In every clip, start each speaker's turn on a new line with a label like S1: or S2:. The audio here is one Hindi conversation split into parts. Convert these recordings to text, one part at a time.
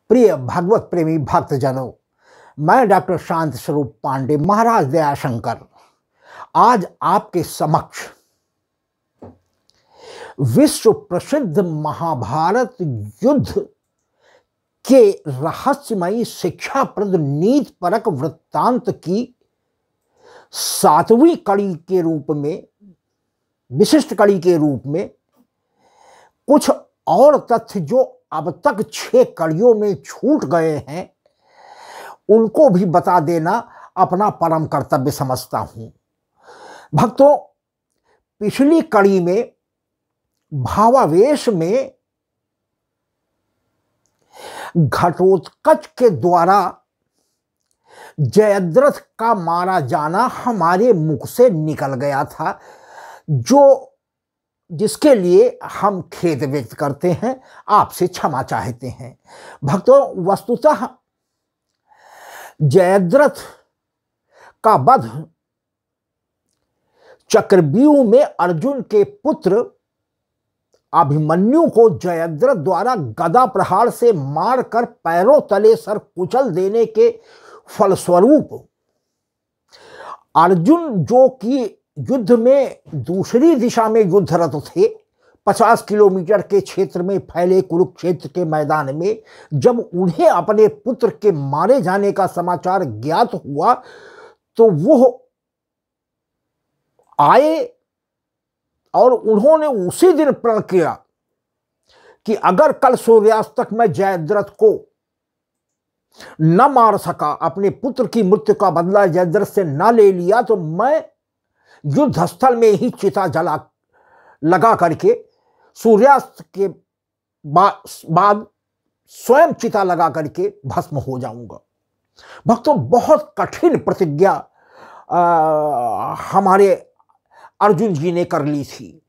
S1: प्रिय भगवत प्रेमी भक्तजनों, मैं डॉक्टर शांत स्वरूप पांडे महाराज दयाशंकर आज आपके समक्ष विश्व प्रसिद्ध महाभारत युद्ध के रहस्यमयी शिक्षाप्रद नीतिपरक वृत्तांत की 7वीं कड़ी के रूप में, विशिष्ट कड़ी के रूप में कुछ और तथ्य जो अब तक 6 कड़ियों में छूट गए हैं उनको भी बता देना अपना परम कर्तव्य समझता हूं। भक्तों, पिछली कड़ी में भावावेश में घटोत्कच के द्वारा जयद्रथ का मारा जाना हमारे मुख से निकल गया था, जिसके लिए हम खेद व्यक्त करते हैं, आपसे क्षमा चाहते हैं। भक्तों, वस्तुतः जयद्रथ का वध चक्रव्यूह में अर्जुन के पुत्र अभिमन्यु को जयद्रथ द्वारा गदा प्रहार से मारकर पैरों तले सर कुचल देने के फलस्वरूप अर्जुन, जो कि युद्ध में दूसरी दिशा में युद्धरत थे, 50 किलोमीटर के क्षेत्र में फैले कुरुक्षेत्र के मैदान में जब उन्हें अपने पुत्र के मारे जाने का समाचार ज्ञात हुआ तो वो आए और उन्होंने उसी दिन प्रण किया कि अगर कल सूर्यास्त तक मैं जयद्रथ को न मार सका, अपने पुत्र की मृत्यु का बदला जयद्रथ से न ले लिया, तो मैं युद्ध स्थल में ही चिता जला लगा करके सूर्यास्त के बाद स्वयं चिता लगा करके भस्म हो जाऊंगा। भक्तों, बहुत कठिन प्रतिज्ञा हमारे अर्जुन जी ने कर ली थी,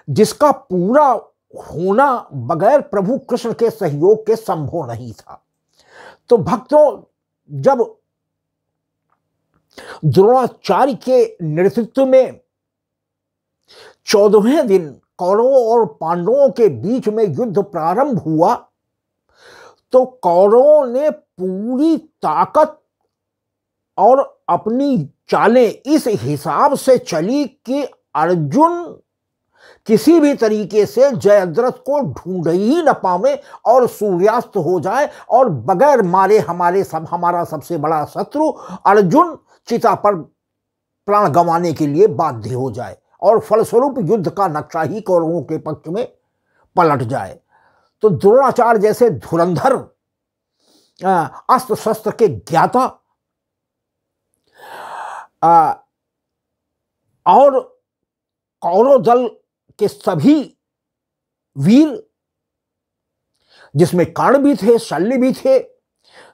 S1: जिसका पूरा होना बगैर प्रभु कृष्ण के सहयोग के संभव नहीं था। तो भक्तों, जब द्रोणाचार्य के नेतृत्व में 14वें दिन कौरवों और पांडवों के बीच में युद्ध प्रारंभ हुआ तो कौरवों ने पूरी ताकत और अपनी चालें इस हिसाब से चली कि अर्जुन किसी भी तरीके से जयद्रथ को ढूंढ ही न पावे और सूर्यास्त हो जाए और बगैर मारे हमारा सबसे बड़ा शत्रु अर्जुन चिता पर प्राण गंवाने के लिए बाध्य हो जाए और फलस्वरूप युद्ध का नक्शा ही कौरवों के पक्ष में पलट जाए। तो द्रोणाचार्य जैसे धुरंधर अस्त्र शस्त्र के ज्ञाता और कौरव दल के सभी वीर, जिसमें कर्ण भी थे, शल्य भी थे,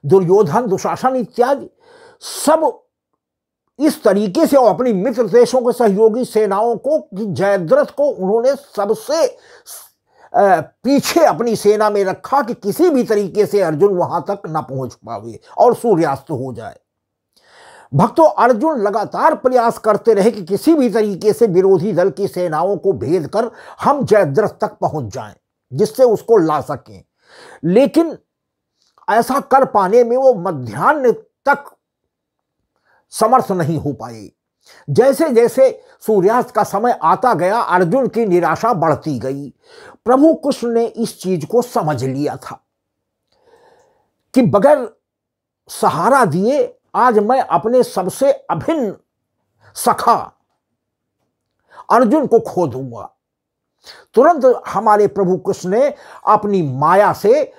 S1: दुर्योधन, दुशासन इत्यादि, सब इस तरीके से और अपनी मित्र देशों के सहयोगी सेनाओं को, जयद्रथ को उन्होंने सबसे पीछे अपनी सेना में रखा कि किसी भी तरीके से अर्जुन वहां तक न पहुंच पावे और सूर्यास्त हो जाए। भक्तों, अर्जुन लगातार प्रयास करते रहे कि किसी भी तरीके से विरोधी दल की सेनाओं को भेद कर हम जयद्रथ तक पहुंच जाएं, जिससे उसको ला सकें, लेकिन ऐसा कर पाने में वो मध्याह्न तक समर्थ नहीं हो पाए। जैसे जैसे सूर्यास्त का समय आता गया, अर्जुन की निराशा बढ़ती गई। प्रभु कृष्ण ने इस चीज को समझ लिया था कि बगैर सहारा दिए आज मैं अपने सबसे अभिन्न सखा अर्जुन को खो दूंगा। तुरंत हमारे प्रभु कृष्ण ने अपनी माया से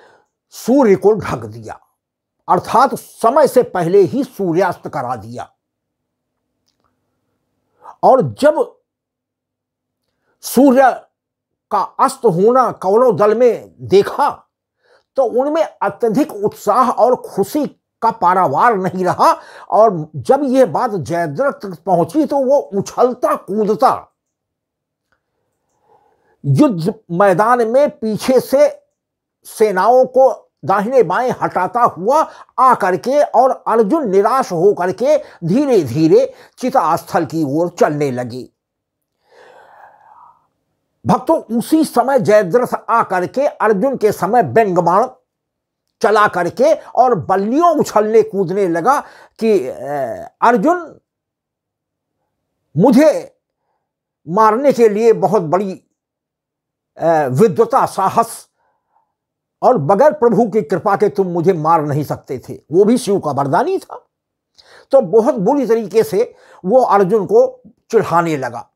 S1: सूर्य को ढक दिया, अर्थात समय से पहले ही सूर्यास्त करा दिया। और जब सूर्य का अस्त होना कौरव दल में देखा तो उनमें अत्यधिक उत्साह और खुशी का पारावार नहीं रहा, और जब यह बात जयद्रथ तक पहुंची तो वो उछलता कूदता युद्ध मैदान में पीछे से सेनाओं को दाहिने बाएं हटाता हुआ आ करके और अर्जुन निराश हो करके धीरे धीरे चिता स्थल की ओर चलने लगे। भक्तों, उसी समय जयद्रथ आ करके अर्जुन के समय व्यंग्यबाण चला करके और बल्लियों उछलने कूदने लगा कि अर्जुन मुझे मारने के लिए बहुत बड़ी विद्वता, साहस, और बगैर प्रभु की कृपा के तुम मुझे मार नहीं सकते थे। वो भी शिव का वरदान ही था। तो बहुत बुरी तरीके से वो अर्जुन को चिढ़ाने लगा।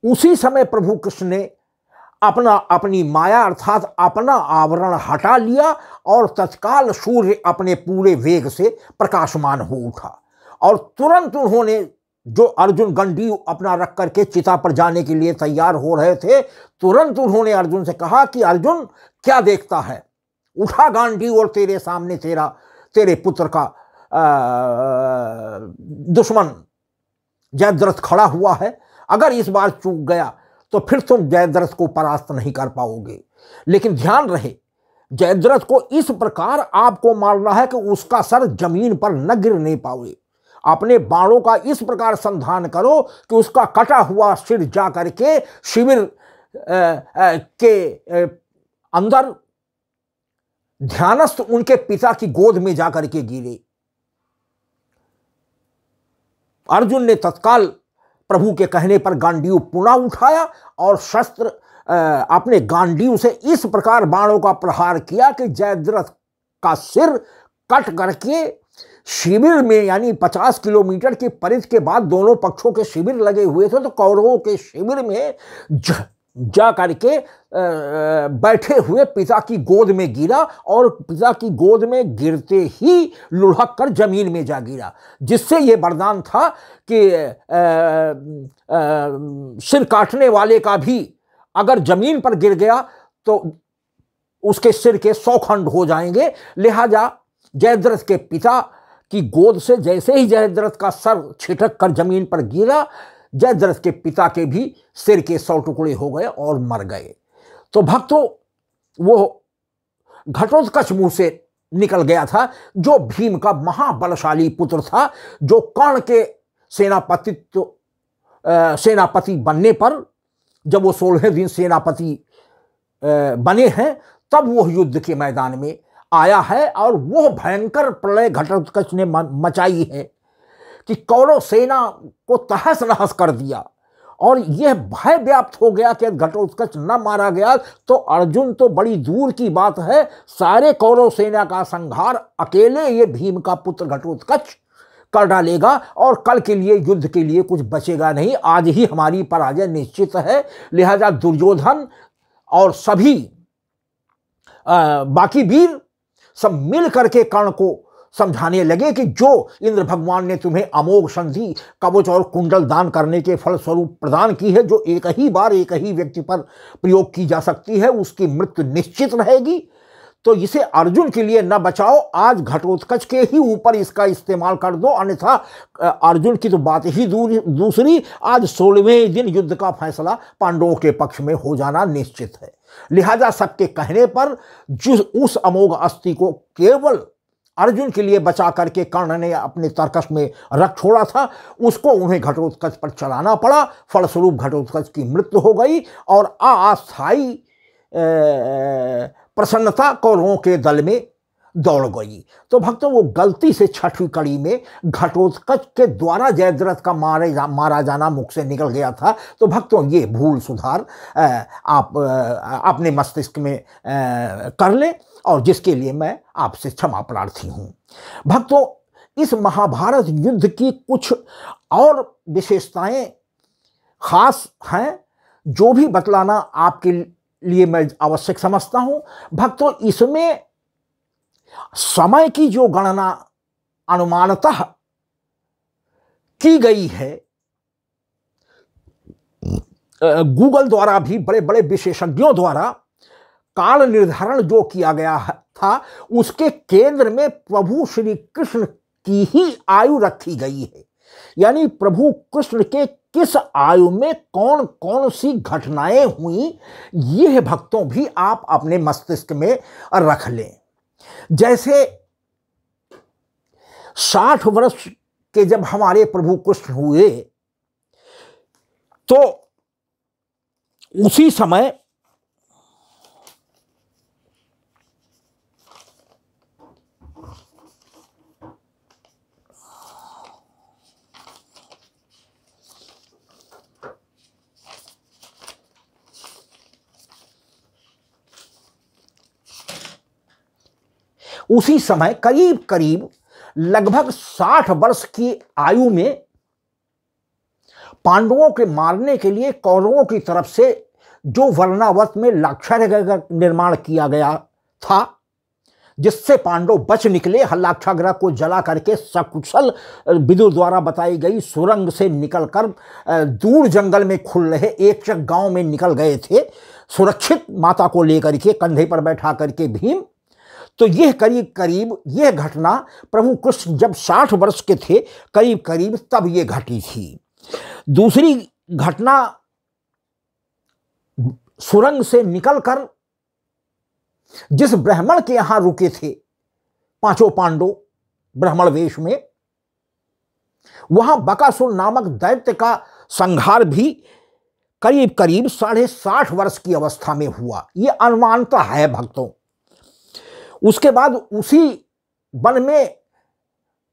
S1: उसी समय प्रभु कृष्ण ने अपनी माया अर्थात अपना आवरण हटा लिया और तत्काल सूर्य अपने पूरे वेग से प्रकाशमान हो उठा और तुरंत उन्होंने, जो अर्जुन गंडीव अपना रख करके चिता पर जाने के लिए तैयार हो रहे थे, तुरंत उन्होंने अर्जुन से कहा कि अर्जुन क्या देखता है, उठा गांडीव और तेरे सामने तेरे पुत्र का दुश्मन जयद्रथ खड़ा हुआ है। अगर इस बार चूक गया तो फिर तुम जयद्रथ को परास्त नहीं कर पाओगे। लेकिन ध्यान रहे, जयद्रथ को इस प्रकार आपको मारना है कि उसका सर जमीन पर न गिरने पावे। अपने बाणों का इस प्रकार संधान करो कि उसका कटा हुआ सिर जा करके शिविर के अंदर ध्यानस्थ उनके पिता की गोद में जाकर के गिरे। अर्जुन ने तत्काल प्रभु के कहने पर गांडीव पुनः उठाया और शस्त्र अपने गांडीव से इस प्रकार बाणों का प्रहार किया कि जयद्रथ का सिर कट करके शिविर में, यानी 50 किलोमीटर की परिधि के बाद दोनों पक्षों के शिविर लगे हुए थे, तो कौरवों के शिविर में जा करके बैठे हुए पिता की गोद में गिरा और पिता की गोद में गिरते ही लुढ़क कर जमीन में जा गिरा, जिससे ये वरदान था कि सिर काटने वाले का भी अगर जमीन पर गिर गया तो उसके सिर के 100 खंड हो जाएंगे। लिहाजा जयद्रथ के पिता की गोद से जैसे ही जयद्रथ का सर छिटक कर जमीन पर गिरा, जयद्रथ के पिता के भी सिर के 100 टुकड़े हो गए और मर गए। तो भक्तों, वो घटोत्कच मुंह से निकल गया था, जो भीम का महाबलशाली पुत्र था, जो कर्ण के सेनापति बनने पर, जब वो 16वें दिन सेनापति बने हैं, तब वो युद्ध के मैदान में आया है और वो भयंकर प्रलय घटोत्कच ने मचाई है कि कौरव सेना को तहस नहस कर दिया और यह भय व्याप्त हो गया कि घटोत्कच न मारा गया तो अर्जुन तो बड़ी दूर की बात है, सारे कौरव सेना का संहार अकेले ये भीम का पुत्र घटोत्कच कर डालेगा और कल के लिए युद्ध के लिए कुछ बचेगा नहीं। आज ही हमारी पराजय निश्चित है। लिहाजा दुर्योधन और सभी बाकी वीर सब मिल करके कर्ण को समझाने लगे कि जो इंद्र भगवान ने तुम्हें अमोघ संधि, कवच और कुंडल दान करने के फलस्वरूप प्रदान की है, जो एक ही बार एक ही व्यक्ति पर प्रयोग की जा सकती है, उसकी मृत्यु निश्चित रहेगी, तो इसे अर्जुन के लिए न बचाओ, आज घटोत्कच के ही ऊपर इसका इस्तेमाल कर दो, अन्यथा अर्जुन की तो बात ही दूसरी, आज 16वें दिन युद्ध का फैसला पांडवों के पक्ष में हो जाना निश्चित है। लिहाजा सबके कहने पर जिस उस अमोघ अस्थि को केवल अर्जुन के लिए बचा करके कर्ण ने अपने तर्कश में रख छोड़ा था, उसको उन्हें घटोत्कच पर चलाना पड़ा। फलस्वरूप घटोत्कच की मृत्यु हो गई और अस्थायी प्रसन्नता कौरवों के दल में दौड़ गई। तो भक्तों, वो गलती से 6वीं कड़ी में घटोत्कच के द्वारा जयद्रथ का मारा जाना मुख से निकल गया था। तो भक्तों, ये भूल सुधार आप अपने मस्तिष्क में कर लें और जिसके लिए मैं आपसे क्षमा प्रार्थी हूँ। भक्तों, इस महाभारत युद्ध की कुछ और विशेषताएं खास हैं जो भी बतलाना आपके लिए मैं आवश्यक समझता हूँ। भक्तों, इसमें समय की जो गणना अनुमानतः की गई है, गूगल द्वारा भी, बड़े बड़े विशेषज्ञों द्वारा काल निर्धारण जो किया गया था, उसके केंद्र में प्रभु श्री कृष्ण की ही आयु रखी गई है। यानी प्रभु कृष्ण के किस आयु में कौन कौन सी घटनाएं हुई, यह भक्तों भी आप अपने मस्तिष्क में रख लें। जैसे 60 वर्ष के जब हमारे प्रभु कृष्ण हुए, तो उसी समय उसी समय करीब करीब लगभग 60 वर्ष की आयु में पांडवों के मारने के लिए कौरवों की तरफ से जो वर्णावत में लाक्षागृह का निर्माण किया गया था, जिससे पांडव बच निकले, लाक्षागृह को जला करके सकुशल विदुर द्वारा बताई गई सुरंग से निकलकर दूर जंगल में खुल रहे एक चक गांव में निकल गए थे, सुरक्षित माता को लेकर के कंधे पर बैठा करके भीम। तो यह करीब करीब यह घटना प्रभु कृष्ण जब 60 वर्ष के थे करीब करीब तब ये घटी थी। दूसरी घटना, सुरंग से निकलकर जिस ब्राह्मण के यहां रुके थे पांचों पांडव ब्राह्मण वेश में, वहां बकासुर नामक दैत्य का संहार भी करीब करीब 60.5 वर्ष की अवस्था में हुआ। यह अनुमानता है भक्तों। उसके बाद उसी वन में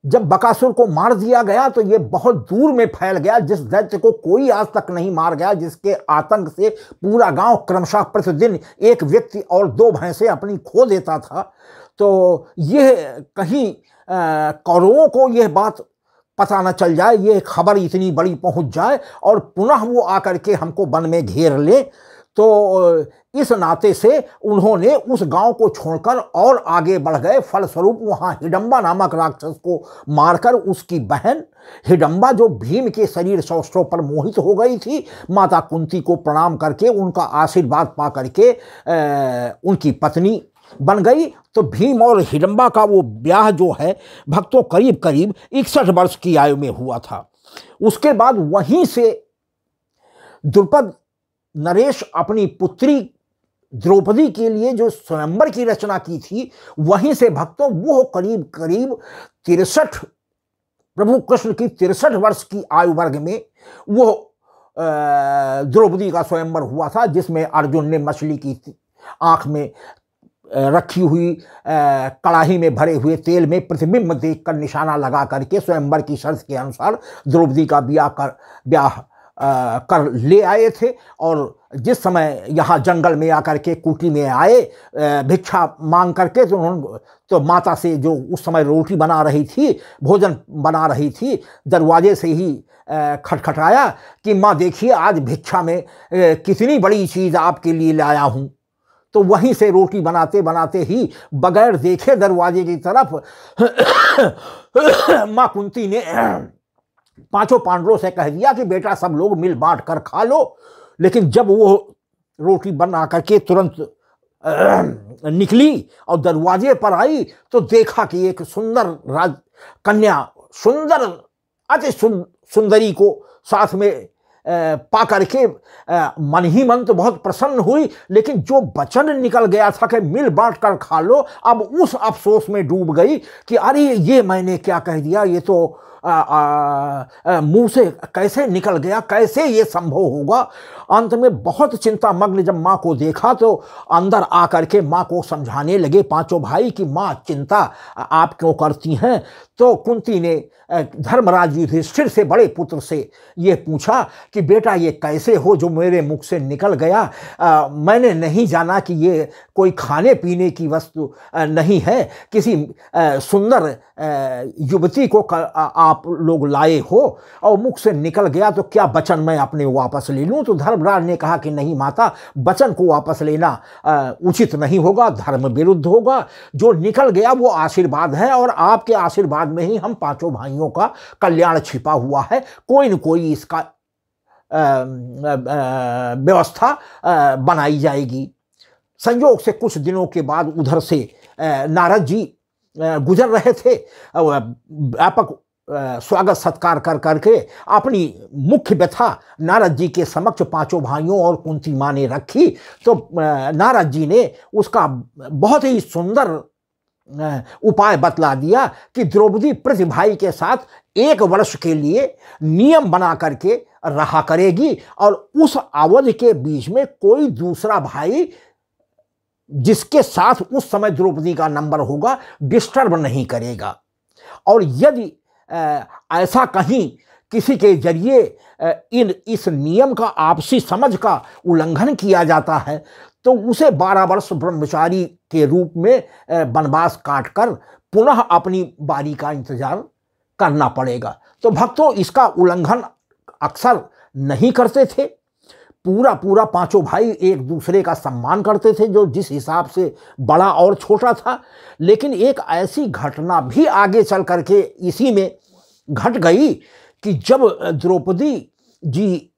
S1: जब बकासुर को मार दिया गया तो यह बहुत दूर में फैल गया, जिस दैत्य को कोई आज तक नहीं मार गया, जिसके आतंक से पूरा गांव क्रमशः प्रतिदिन एक व्यक्ति और 2 भैंसें अपनी खो देता था। तो यह कहीं कौरवों को यह बात पता न चल जाए, यह खबर इतनी बड़ी पहुंच जाए और पुनः वो आकर के हमको वन में घेर ले, तो इस नाते से उन्होंने उस गांव को छोड़कर और आगे बढ़ गए। फलस्वरूप वहां हिडंबा नामक राक्षस को मारकर उसकी बहन हिडंबा, जो भीम के शरीर सौष्ठव पर मोहित हो गई थी, माता कुंती को प्रणाम करके उनका आशीर्वाद पा करके उनकी पत्नी बन गई। तो भीम और हिडंबा का वो ब्याह जो है भक्तों करीब करीब 61 वर्ष की आयु में हुआ था। उसके बाद वहीं से द्रुपद नरेश अपनी पुत्री द्रौपदी के लिए जो स्वयंवर की रचना की थी, वहीं से भक्तों वो करीब करीब 63 प्रभु कृष्ण की 63 वर्ष की आयु वर्ग में वो द्रौपदी का स्वयंवर हुआ था, जिसमें अर्जुन ने मछली की आंख में रखी हुई कड़ाही में भरे हुए तेल में प्रतिबिंब देखकर निशाना लगा करके स्वयंवर की शर्त के अनुसार द्रौपदी का ब्याह कर ले आए थे। और जिस समय यहाँ जंगल में आकर के कुटी में आए भिक्षा मांग करके, तो माता से जो उस समय रोटी बना रही थी, भोजन बना रही थी, दरवाजे से ही खटखटाया कि माँ देखिए आज भिक्षा में कितनी बड़ी चीज़ आपके लिए लाया हूँ। तो वहीं से रोटी बनाते बनाते ही बगैर देखे दरवाजे की तरफ माँ कुंती ने पांचों पांडवों से कह दिया कि बेटा सब लोग मिल बांट कर खा लो। लेकिन जब वो रोटी बना करके तुरंत निकली और दरवाजे पर आई तो देखा कि एक सुंदर कन्या, सुंदर अति सुंदरी को साथ में पा करके मन ही मन तो बहुत प्रसन्न हुई, लेकिन जो वचन निकल गया था कि मिल बांट कर खा लो, अब उस अफसोस में डूब गई कि अरे ये मैंने क्या कह दिया, ये तो मुंह से कैसे निकल गया, कैसे ये संभव होगा। अंत में बहुत चिंता मग्न जब माँ को देखा तो अंदर आकर के माँ को समझाने लगे पांचों भाई कि माँ चिंता आप क्यों करती हैं। तो कुंती ने धर्मराज युधिष्ठिर से, बड़े पुत्र से ये पूछा कि बेटा ये कैसे हो जो मेरे मुख से निकल गया, मैंने नहीं जाना कि ये कोई खाने पीने की वस्तु नहीं है, किसी सुंदर युवती को आप लोग लाए हो और मुख से निकल गया, तो क्या वचन मैं अपने वापस ले लूं। तो धर्मराज ने कहा कि नहीं माता, वचन को वापस लेना उचित नहीं होगा, धर्म विरुद्ध होगा। जो निकल गया वो आशीर्वाद है और आपके आशीर्वाद में ही हम पांचों भाइयों का कल्याण छिपा हुआ है, कोई न कोई इसका व्यवस्था बनाई जाएगी। संयोग से कुछ दिनों के बाद उधर से नारद जी गुजर रहे थे, व्यापक स्वागत सत्कार कर करके अपनी मुख्य व्यथा नारद जी के समक्ष पांचों भाइयों और कुंती माँ ने रखी। तो नारद जी ने उसका बहुत ही सुंदर उपाय बतला दिया कि द्रौपदी प्रति भाई के साथ 1 वर्ष के लिए नियम बना करके रहा करेगी और उस अवधि के बीच में कोई दूसरा भाई जिसके साथ उस समय द्रौपदी का नंबर होगा डिस्टर्ब नहीं करेगा। और यदि ऐसा कहीं किसी के जरिए इस नियम का, आपसी समझ का उल्लंघन किया जाता है तो उसे 12 वर्ष ब्रह्मचारी के रूप में वनवास काटकर पुनः अपनी बारी का इंतजार करना पड़ेगा। तो भक्तों, इसका उल्लंघन अक्सर नहीं करते थे। पूरा पूरा पांचों भाई एक दूसरे का सम्मान करते थे, जो जिस हिसाब से बड़ा और छोटा था। लेकिन एक ऐसी घटना भी आगे चल करके इसी में घट गई कि जब द्रौपदी जी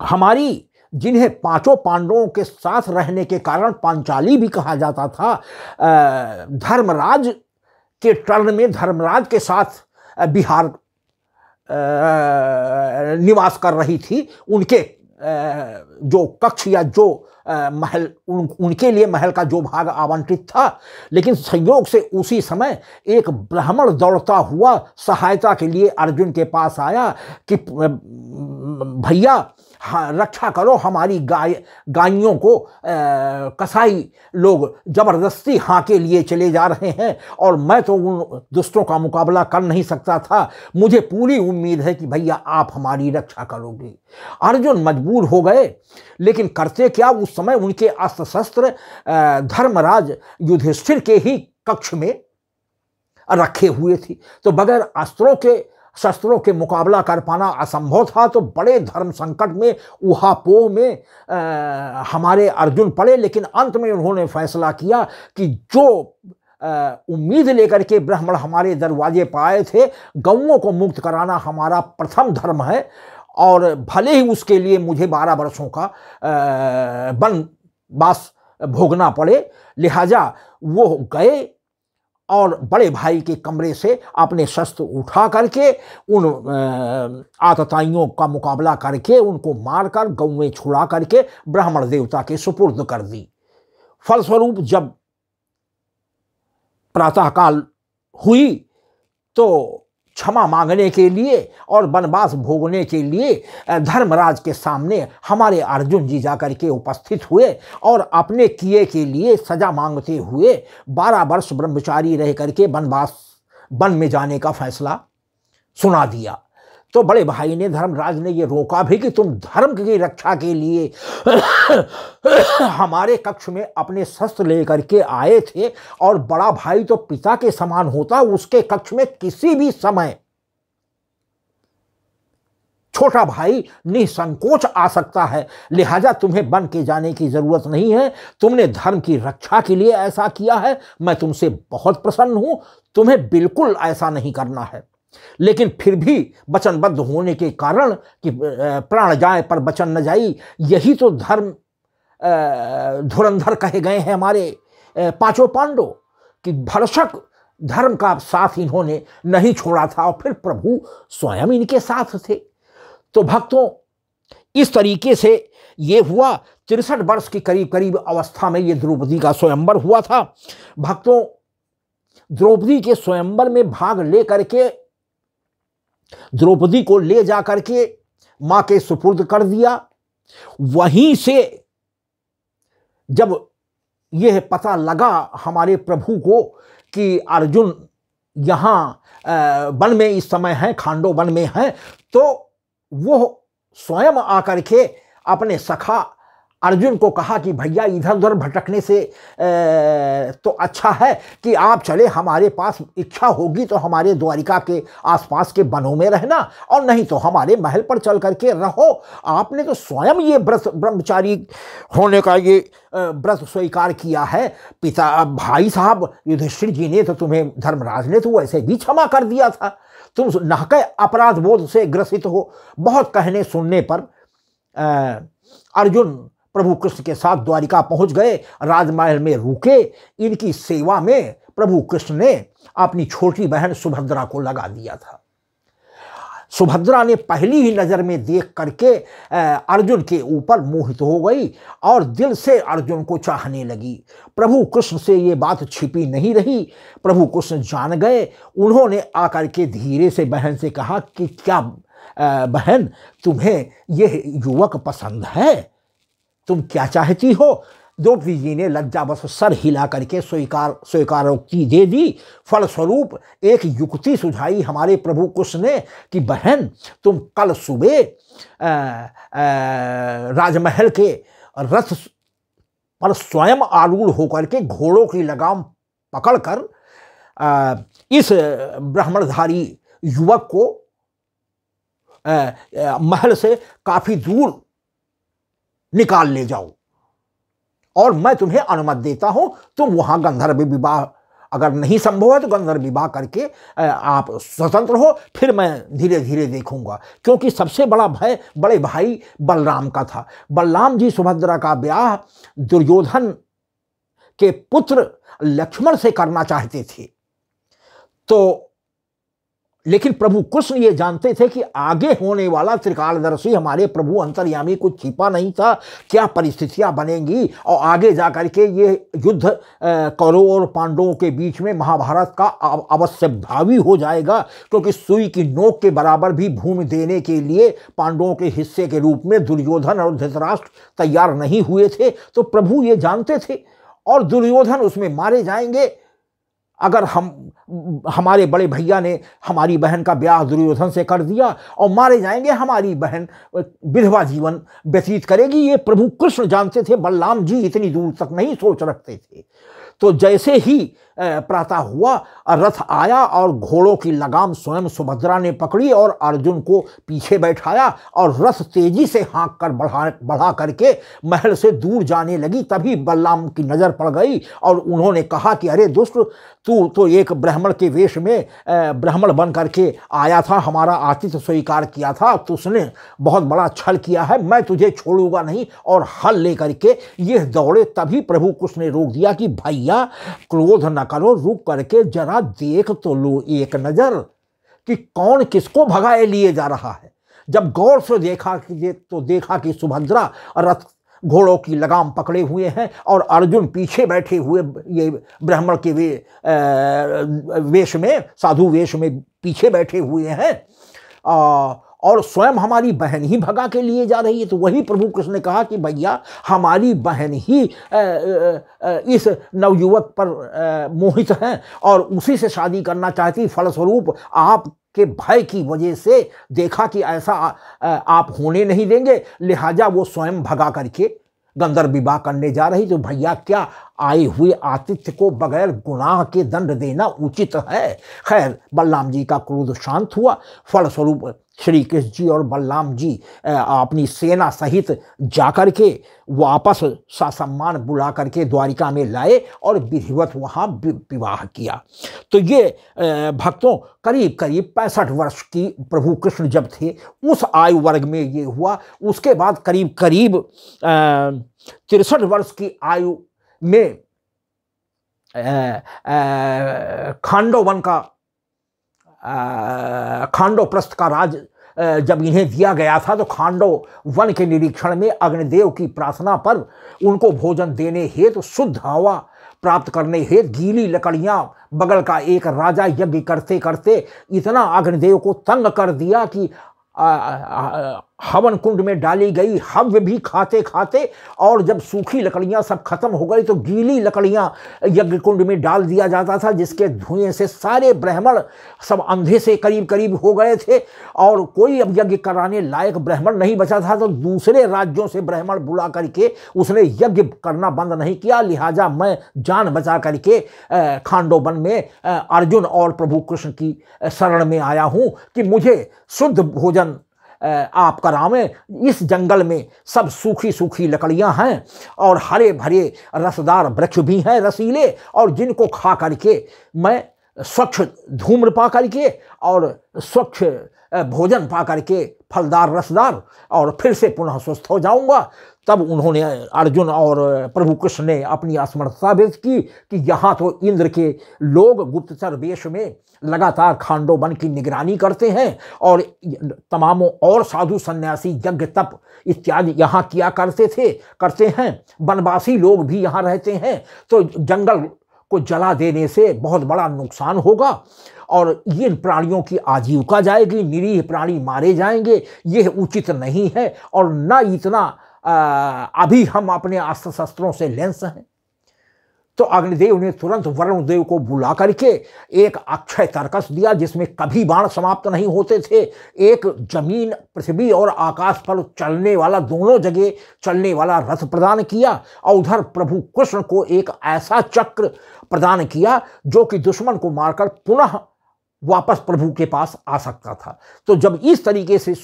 S1: हमारी, जिन्हें पांचों पांडवों के साथ रहने के कारण पांचाली भी कहा जाता था, धर्मराज के टर्न में धर्मराज के साथ बिहार निवास कर रही थी, उनके जो कक्ष या जो महल, उनके लिए महल का जो भाग आवंटित था। लेकिन संयोग से उसी समय एक ब्राह्मण दौड़ता हुआ सहायता के लिए अर्जुन के पास आया कि भैया रक्षा करो, हमारी गायों को कसाई लोग जबरदस्ती हाँ के लिए चले जा रहे हैं और मैं तो उन दुष्टों का मुकाबला कर नहीं सकता था। मुझे पूरी उम्मीद है कि भैया आप हमारी रक्षा करोगे। अर्जुन मजबूर हो गए, लेकिन करते क्या, उस समय उनके अस्त्र शस्त्र धर्मराज युधिष्ठिर के ही कक्ष में रखे हुए थी, तो बगैर शस्त्रों के मुकाबला कर पाना असंभव था। तो बड़े धर्म संकट में, ऊहापोह में हमारे अर्जुन पड़े। लेकिन अंत में उन्होंने फैसला किया कि जो उम्मीद लेकर के ब्राह्मण हमारे दरवाजे पर आए थे, गौओं को मुक्त कराना हमारा प्रथम धर्म है, और भले ही उसके लिए मुझे 12 वर्षों का वनवास भोगना पड़े। लिहाजा वो गए और बड़े भाई के कमरे से अपने शस्त्र उठा करके उन आतताइयों का मुकाबला करके उनको मारकर गौएं छुड़ा करके ब्राह्मण देवता के सुपुर्द कर दी। फलस्वरूप जब प्रातःकाल हुई तो क्षमा मांगने के लिए और वनवास भोगने के लिए धर्मराज के सामने हमारे अर्जुन जी जाकर के उपस्थित हुए और अपने किए के लिए सजा मांगते हुए 12 वर्ष ब्रह्मचारी रह करके वन में जाने का फैसला सुना दिया। तो बड़े भाई ने, धर्मराज ने ये रोका भी कि तुम धर्म की रक्षा के लिए हमारे कक्ष में अपने शस्त्र लेकर के आए थे, और बड़ा भाई तो पिता के समान होता, उसके कक्ष में किसी भी समय छोटा भाई निसंकोच आ सकता है। लिहाजा तुम्हें वन के जाने की जरूरत नहीं है, तुमने धर्म की रक्षा के लिए ऐसा किया है, मैं तुमसे बहुत प्रसन्न हूं। तुम्हें बिल्कुल ऐसा नहीं करना है, लेकिन फिर भी वचनबद्ध होने के कारण कि प्राण जाए पर वचन न जाई, यही तो धर्म धुरंधर कहे गए हैं हमारे पांचों पांडव, कि भरसक धर्म का साथ इन्होंने नहीं छोड़ा था, और फिर प्रभु स्वयं इनके साथ थे। तो भक्तों, इस तरीके से ये हुआ। 63 वर्ष की करीब करीब अवस्था में ये द्रौपदी का स्वयंवर हुआ था। भक्तों, द्रौपदी के स्वयंवर में भाग ले करके द्रौपदी को ले जा करके मां के सुपुर्द कर दिया। वहीं से जब यह पता लगा हमारे प्रभु को कि अर्जुन यहाँ वन में इस समय है, खांडो वन में है, तो वो स्वयं आकर के अपने सखा अर्जुन को कहा कि भैया इधर उधर भटकने से तो अच्छा है कि आप चले हमारे पास, इच्छा होगी तो हमारे द्वारिका के आसपास के वनों में रहना, और नहीं तो हमारे महल पर चल करके रहो। आपने तो स्वयं ये व्रत, ब्रह्मचारी होने का ये व्रत स्वीकार किया है। पिता भाई साहब युधिष्ठिर जी ने तो तुम्हें, धर्मराज ने तो वैसे भी क्षमा कर दिया था, तुम नाहक अपराध बोध से ग्रसित हो। बहुत कहने सुनने पर अर्जुन प्रभु कृष्ण के साथ द्वारिका पहुंच गए, राजमहल में रुके। इनकी सेवा में प्रभु कृष्ण ने अपनी छोटी बहन सुभद्रा को लगा दिया था। सुभद्रा ने पहली ही नजर में देख करके अर्जुन के ऊपर मोहित हो गई और दिल से अर्जुन को चाहने लगी। प्रभु कृष्ण से ये बात छिपी नहीं रही, प्रभु कृष्ण जान गए। उन्होंने आकर के धीरे से बहन से कहा कि क्या बहन, तुम्हें यह युवक पसंद है? तुम क्या चाहती हो? द्रौपदी जी ने लज्जावश सर हिला करके स्वीकारोक्ति दे दी। फलस्वरूप एक युक्ति सुझाई हमारे प्रभु कृष्ण ने कि बहन, तुम कल सुबह राजमहल के रथ पर स्वयं आरूढ़ होकर के घोड़ों की लगाम पकड़कर इस ब्राह्मणधारी युवक को महल से काफी दूर निकाल ले जाओ और मैं तुम्हें अनुमति देता हूं, तुम वहां गंधर्व विवाह, अगर नहीं संभव है तो गंधर्व विवाह करके आप स्वतंत्र हो, फिर मैं धीरे धीरे देखूंगा। क्योंकि सबसे बड़ा भय बड़े भाई बलराम का था। बलराम जी सुभद्रा का ब्याह दुर्योधन के पुत्र लक्ष्मण से करना चाहते थे, तो लेकिन प्रभु कृष्ण ये जानते थे कि आगे होने वाला त्रिकालदर्शी हमारे प्रभु अंतर्यामी कुछ छिपा नहीं था, क्या परिस्थितियां बनेंगी और आगे जाकर के ये युद्ध कौरवों और पांडवों के बीच में महाभारत का अवश्य भावी हो जाएगा। क्योंकि सुई की नोक के बराबर भी भूमि देने के लिए पांडवों के हिस्से के रूप में दुर्योधन और धृतराष्ट्र तैयार नहीं हुए थे, तो प्रभु ये जानते थे। और दुर्योधन उसमें मारे जाएंगे। अगर हमारे बड़े भैया ने हमारी बहन का ब्याह दुर्योधन से कर दिया और मारे जाएंगे, हमारी बहन विधवा जीवन व्यतीत करेगी, ये प्रभु कृष्ण जानते थे। बलराम जी इतनी दूर तक नहीं सोच रखते थे। तो जैसे ही प्रातः हुआ, रथ आया और घोड़ों की लगाम स्वयं सुभद्रा ने पकड़ी और अर्जुन को पीछे बैठाया और रथ तेजी से हाँक कर बढ़ा करके महल से दूर जाने लगी। तभी बलराम की नजर पड़ गई और उन्होंने कहा कि अरे दुष्ट, तू तो एक ब्राह्मण के वेश में ब्राह्मण बन करके आया था, हमारा आतिथ्य स्वीकार किया था, तो उसने बहुत बड़ा छल किया है, मैं तुझे छोड़ूंगा नहीं। और हल लेकर के ये दौड़े। तभी प्रभु कृष्ण ने रोक दिया कि भैया क्रोध न करो, रुक करके जरा देख तो लो एक नजर कि कौन किसको भगाए लिए जा रहा है। जब गौर से देखा कि सुभद्रा रथ घोड़ों की लगाम पकड़े हुए हैं और अर्जुन पीछे बैठे हुए ये ब्राह्मण के वेश में, साधु वेश में पीछे बैठे हुए हैं और स्वयं हमारी बहन ही भगा के लिए जा रही है, तो वही प्रभु कृष्ण ने कहा कि भैया हमारी बहन ही इस नवयुवक पर मोहित हैं और उसी से शादी करना चाहती। फलस्वरूप आप के भय की वजह से देखा कि ऐसा आप होने नहीं देंगे, लिहाजा वो स्वयं भगा करके गंधर्व विवाह करने जा रही। तो भैया क्या आए हुए आतिथ्य को बगैर गुनाह के दंड देना उचित है। खैर बलराम जी का क्रोध शांत हुआ। फलस्वरूप श्री कृष्ण जी और बलराम जी अपनी सेना सहित जाकर के वापस ससम्मान बुला करके द्वारिका में लाए और विधिवत वहाँ विवाह किया। तो ये भक्तों करीब करीब 65 वर्ष की प्रभु कृष्ण जब थे उस आयु वर्ग में ये हुआ। उसके बाद करीब करीब 63 वर्ष की आयु में खांडोवन का खांडोप्रस्थ का राज जब इन्हें दिया गया था, तो खांडव वन के निरीक्षण में अग्निदेव की प्रार्थना पर उनको भोजन देने हेतु शुद्ध हवा प्राप्त करने हेतु गीली लकड़ियां बगल का एक राजा यज्ञ करते करते इतना अग्निदेव को तंग कर दिया कि हवन कुंड में डाली गई हव्य भी खाते खाते, और जब सूखी लकड़ियां सब खत्म हो गई तो गीली लकड़ियां यज्ञ कुंड में डाल दिया जाता था, जिसके धुएं से सारे ब्राह्मण सब अंधे से करीब करीब हो गए थे और कोई अब यज्ञ कराने लायक ब्राह्मण नहीं बचा था। तो दूसरे राज्यों से ब्राह्मण बुला करके उसने यज्ञ करना बंद नहीं किया। लिहाजा मैं जान बचा करके खांडोवन में अर्जुन और प्रभु कृष्ण की शरण में आया हूँ कि मुझे शुद्ध भोजन आप करावें। इस जंगल में सब सूखी सूखी लकड़ियां हैं और हरे भरे रसदार वृक्ष भी हैं रसीले, और जिनको खा करके मैं स्वच्छ धूम्र पा करके और स्वच्छ भोजन पा करके फलदार रसदार और फिर से पुनः स्वस्थ हो जाऊंगा। तब उन्होंने अर्जुन और प्रभु कृष्ण ने अपनी असमर्थता व्यक्त की कि यहाँ तो इंद्र के लोग गुप्तचर वेश में लगातार खांडोवन की निगरानी करते हैं और तमामों और साधु सन्यासी यज्ञ तप इत्यादि यहाँ किया करते हैं। वनवासी लोग भी यहाँ रहते हैं, तो जंगल को जला देने से बहुत बड़ा नुकसान होगा और इन प्राणियों की आजीविका जाएगी, निरीह प्राणी मारे जाएंगे, यह उचित नहीं है। और न इतना अभी हम अपने अस्त्र शस्त्रों से लैस हैं। तो अग्निदेव ने तुरंत वरुण देव को बुला करके एक अक्षय तर्कस दिया जिसमें कभी बाण समाप्त नहीं होते थे, एक जमीन पृथ्वी और आकाश पर चलने वाला, दोनों जगह चलने वाला रथ प्रदान किया, और उधर प्रभु कृष्ण को एक ऐसा चक्र प्रदान किया जो कि दुश्मन को मारकर पुनः वापस प्रभु के पास आ सकता था। तो जब इस तरीके से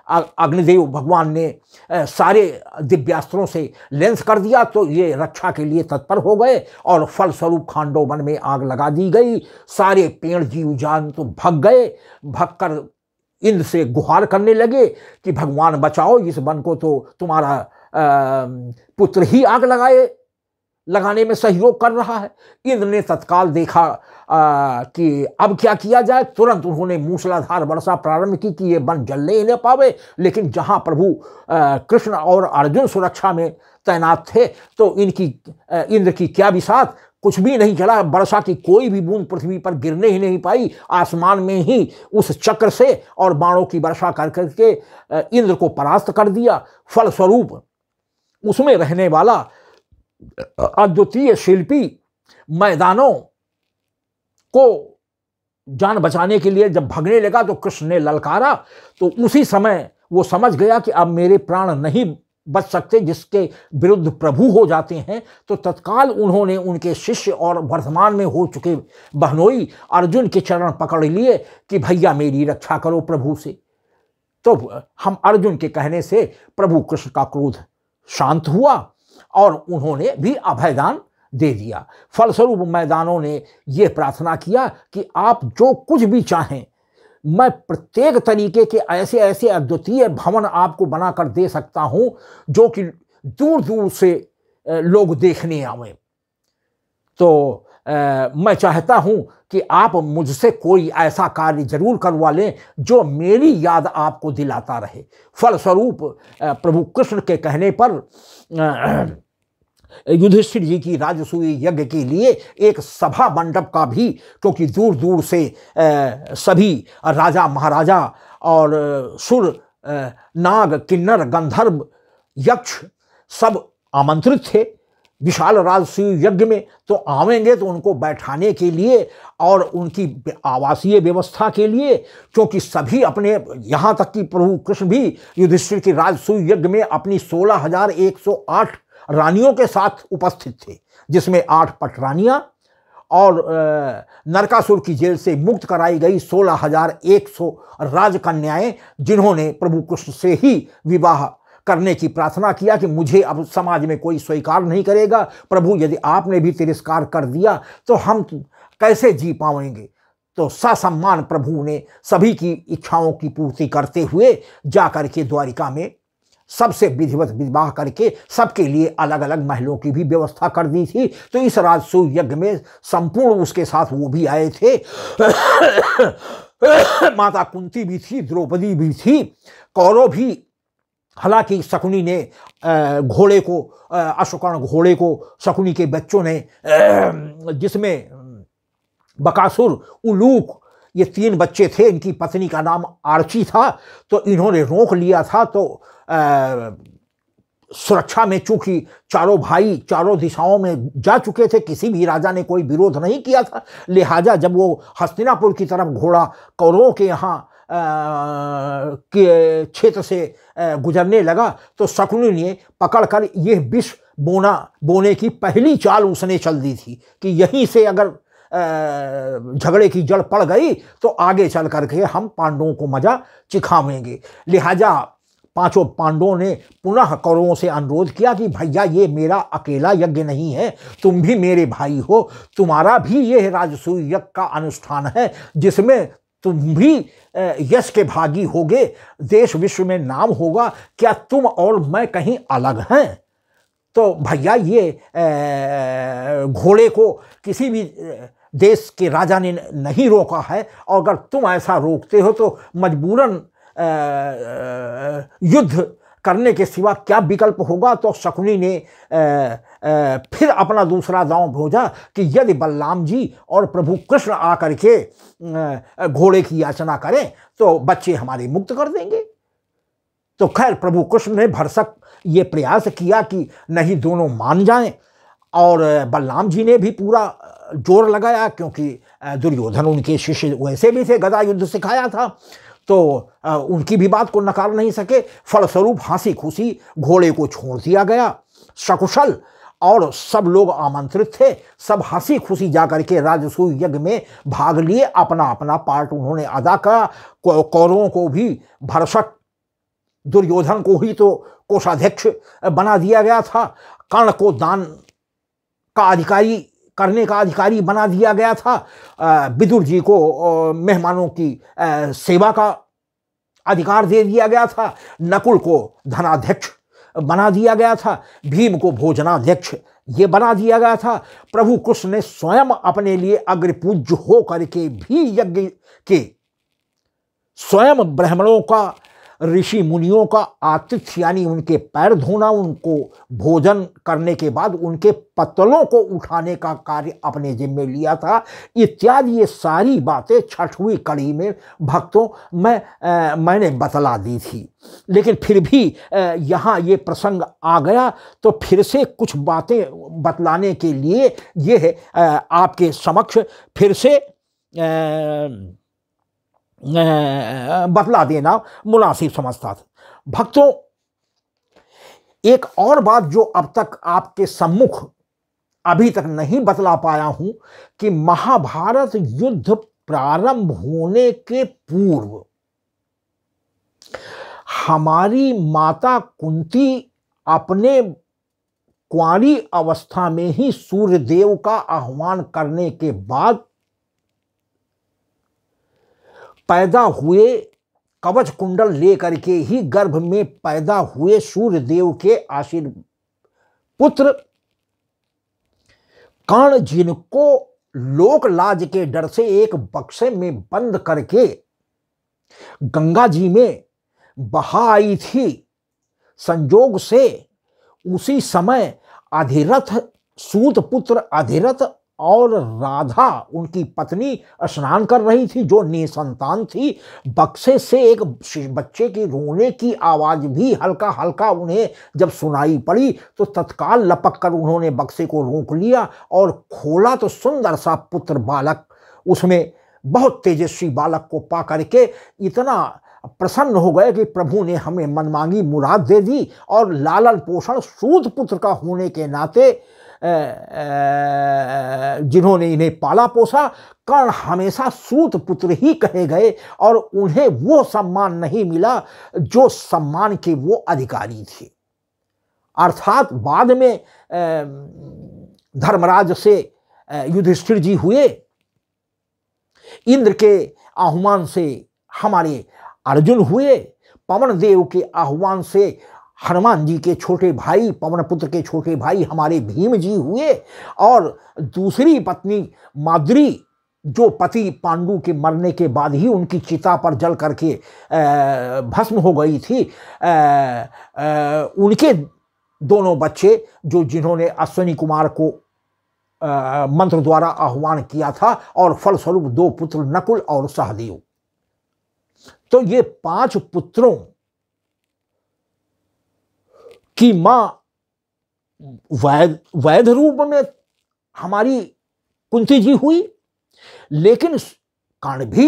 S1: अग्निदेव भगवान ने सारे दिव्यास्त्रों से लेंस कर दिया तो ये रक्षा के लिए तत्पर हो गए और फलस्वरूप खांडव वन में आग लगा दी गई। सारे पेड़ जीव जान तो भग गए, भगकर इंद्र से गुहार करने लगे कि भगवान बचाओ, इस वन को तो तुम्हारा पुत्र ही आग लगाने में सहयोग कर रहा है। इंद्र ने तत्काल देखा कि अब क्या किया जाए। तुरंत उन्होंने मूसलाधार वर्षा प्रारंभ की कि ये वन जलने ही न पावे। लेकिन जहां प्रभु कृष्ण और अर्जुन सुरक्षा में तैनात थे तो इंद्र की क्या बिसात, कुछ भी नहीं जला। वर्षा की कोई भी बूंद पृथ्वी पर गिरने ही नहीं पाई। आसमान में ही उस चक्र से और बाणों की वर्षा कर करके इंद्र को परास्त कर दिया। फलस्वरूप उसमें रहने वाला अद्वितीय शिल्पी मैदानों को जान बचाने के लिए जब भगने लगा तो कृष्ण ने ललकारा। तो उसी समय वो समझ गया कि अब मेरे प्राण नहीं बच सकते, जिसके विरुद्ध प्रभु हो जाते हैं। तो तत्काल उन्होंने उनके शिष्य और वर्तमान में हो चुके बहनोई अर्जुन के चरण पकड़ लिए कि भैया मेरी रक्षा करो प्रभु से। तो हम अर्जुन के कहने से प्रभु कृष्ण का क्रोध शांत हुआ और उन्होंने भी अभयदान दे दिया। फलस्वरूप मैदानों ने यह प्रार्थना किया कि आप जो कुछ भी चाहें, मैं प्रत्येक तरीके के ऐसे ऐसे अद्वितीय भवन आपको बनाकर दे सकता हूं जो कि दूर दूर से लोग देखने आवें। तो मैं चाहता हूं कि आप मुझसे कोई ऐसा कार्य जरूर करवा लें जो मेरी याद आपको दिलाता रहे। फलस्वरूप प्रभु कृष्ण के कहने पर युधिष्ठिर जी की राजसूय यज्ञ के लिए एक सभा मंडप का भी, क्योंकि दूर दूर से सभी राजा महाराजा और सुर नाग किन्नर गंधर्व यक्ष सब आमंत्रित थे विशाल राजसूय यज्ञ में। तो आवेंगे तो उनको बैठाने के लिए और उनकी आवासीय व्यवस्था के लिए, क्योंकि सभी अपने, यहाँ तक कि प्रभु कृष्ण भी युधिष्ठिर की राजसूय यज्ञ में अपनी 16,108 रानियों के साथ उपस्थित थे, जिसमें 8 पटरानियां और नरकासुर की जेल से मुक्त कराई गई 16,100 राजकन्याएं, जिन्होंने प्रभु कृष्ण से ही विवाह करने की प्रार्थना किया कि मुझे अब समाज में कोई स्वीकार नहीं करेगा प्रभु, यदि आपने भी तिरस्कार कर दिया तो हम कैसे जी पाएंगे। तो ससम्मान प्रभु ने सभी की इच्छाओं की पूर्ति करते हुए जाकर के द्वारिका में सबसे विधिवत विवाह करके सबके लिए अलग अलग महलों की भी व्यवस्था कर दी थी। तो इस राजसूय यज्ञ में संपूर्ण उसके साथ वो भी आए थे। माता कुंती भी थी, द्रौपदी भी थी, कौरव भी। हालांकि शकुनी ने घोड़े को, अश्वकर्ण घोड़े को शकुनी के बच्चों ने, जिसमें बकासुर, उलूक, ये 3 बच्चे थे, इनकी पत्नी का नाम आर्ची था, तो इन्होंने रोक लिया था। तो सुरक्षा में चूंकि चारों भाई चारों दिशाओं में जा चुके थे, किसी भी राजा ने कोई विरोध नहीं किया था, लिहाजा जब वो हस्तिनापुर की तरफ घोड़ा कौरवों के यहाँ के क्षेत्र से गुजरने लगा तो शकुनी ने पकड़कर यह विष बोने की पहली चाल उसने चल दी थी कि यहीं से अगर झगड़े की जड़ पड़ गई तो आगे चल करके हम पांडवों को मजा चिखावेंगे। लिहाजा 5 पांडवों ने पुनः कौरवों से अनुरोध किया कि भैया ये मेरा अकेला यज्ञ नहीं है, तुम भी मेरे भाई हो, तुम्हारा भी यह राजसूय यज्ञ का अनुष्ठान है जिसमें तुम भी यश के भागी होगे, देश विश्व में नाम होगा। क्या तुम और मैं कहीं अलग हैं? तो भैया ये घोड़े को किसी भी देश के राजा ने नहीं रोका है, और अगर तुम ऐसा रोकते हो तो मजबूरन युद्ध करने के सिवा क्या विकल्प होगा। तो शकुनी ने फिर अपना दूसरा दांव भेजा कि यदि बलराम जी और प्रभु कृष्ण आकर के घोड़े की याचना करें तो बच्चे हमारे मुक्त कर देंगे। तो खैर प्रभु कृष्ण ने भरसक ये प्रयास किया कि नहीं दोनों मान जाएं, और बलराम जी ने भी पूरा जोर लगाया, क्योंकि दुर्योधन उनके शिष्य वैसे भी थे, गदा युद्ध सिखाया था, तो उनकी भी बात को नकार नहीं सके। फलस्वरूप हंसी खुशी घोड़े को छोड़ दिया गया सकुशल, और सब लोग आमंत्रित थे। सब हंसी खुशी जाकर के राजसूय यज्ञ में भाग लिए, अपना अपना पार्ट उन्होंने अदा करा। कौरवों को भी भरसक दुर्योधन को ही तो कोषाध्यक्ष बना दिया गया था, कर्ण को दान का अधिकारी करने का अधिकारी बना दिया गया था, विदुर जी को मेहमानों की सेवा का अधिकार दे दिया गया था, नकुल को धनाध्यक्ष बना दिया गया था, भीम को भोजनाध्यक्ष ये बना दिया गया था। प्रभु कृष्ण ने स्वयं अपने लिए अग्रपूज्य हो करके भी यज्ञ के स्वयं ब्राह्मणों का, ऋषि मुनियों का आतिथ्य यानी उनके पैर धोना, उनको भोजन करने के बाद उनके पत्तलों को उठाने का कार्य अपने जिम्मे लिया था, इत्यादि ये सारी बातें छठवीं कड़ी में भक्तों मैंने बतला दी थी। लेकिन फिर भी यहाँ ये प्रसंग आ गया, तो फिर से कुछ बातें बतलाने के लिए ये आपके समक्ष फिर से बतला देना मुनासिब समझता था। भक्तों, एक और बात जो अब तक आपके सम्मुख अभी तक नहीं बतला पाया हूं, कि महाभारत युद्ध प्रारंभ होने के पूर्व हमारी माता कुंती अपने कुंवारी अवस्था में ही सूर्यदेव का आह्वान करने के बाद पैदा हुए कवच कुंडल लेकर के ही गर्भ में पैदा हुए सूर्यदेव के आशीर्वाद पुत्र कर्ण, जिनको लोक लाज के डर से एक बक्से में बंद करके गंगा जी में बहा आई थी, संजोग से उसी समय अधिरथ सूत पुत्र अधिरथ और राधा उनकी पत्नी स्नान कर रही थी, जो निसंतान थी। बक्से से एक बच्चे की रोने की आवाज भी हल्का हल्का उन्हें जब सुनाई पड़ी, तो तत्काल लपक कर उन्होंने बक्से को रोक लिया और खोला, तो सुंदर सा पुत्र बालक, उसमें बहुत तेजस्वी बालक को पा करके इतना प्रसन्न हो गए कि प्रभु ने हमें मनमांगी मुराद दे दी। और लालन पोषण सूत पुत्र का होने के नाते जिन्होंने इन्हें पाला पोसा, कर्ण हमेशा सूत पुत्र ही कहे गए, और उन्हें वो सम्मान नहीं मिला जो सम्मान के वो अधिकारी थे। अर्थात बाद में धर्मराज से युधिष्ठिर जी हुए, इंद्र के आह्वान से हमारे अर्जुन हुए, पवन देव के आह्वान से हनुमान जी के छोटे भाई, पवन पुत्र के छोटे भाई हमारे भीम जी हुए, और दूसरी पत्नी माद्री, जो पति पांडु के मरने के बाद ही उनकी चिता पर जल करके भस्म हो गई थी, उनके दोनों बच्चे, जो जिन्होंने अश्विनी कुमार को मंत्र द्वारा आह्वान किया था, और फलस्वरूप 2 पुत्र नकुल और सहदेव। तो ये 5 पुत्रों कि मां वैध रूप में हमारी कुंती जी हुई, लेकिन कर्ण भी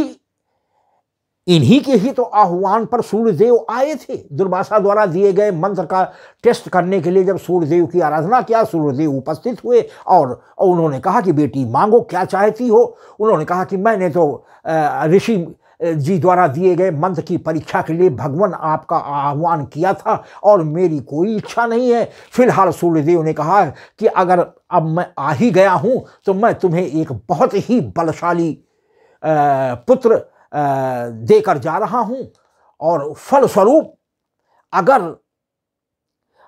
S1: इन्हीं के ही तो आह्वान पर सूर्यदेव आए थे। दुर्वासा द्वारा दिए गए मंत्र का टेस्ट करने के लिए जब सूर्यदेव की आराधना किया, सूर्यदेव उपस्थित हुए और उन्होंने कहा कि बेटी मांगो, क्या चाहती हो। उन्होंने कहा कि मैंने तो ऋषि जी द्वारा दिए गए मंत्र की परीक्षा के लिए भगवान आपका आह्वान किया था, और मेरी कोई इच्छा नहीं है। फिलहाल सूर्यदेव ने कहा कि अगर अब मैं आ ही गया हूं, तो मैं तुम्हें एक बहुत ही बलशाली पुत्र देकर जा रहा हूं, और फलस्वरूप अगर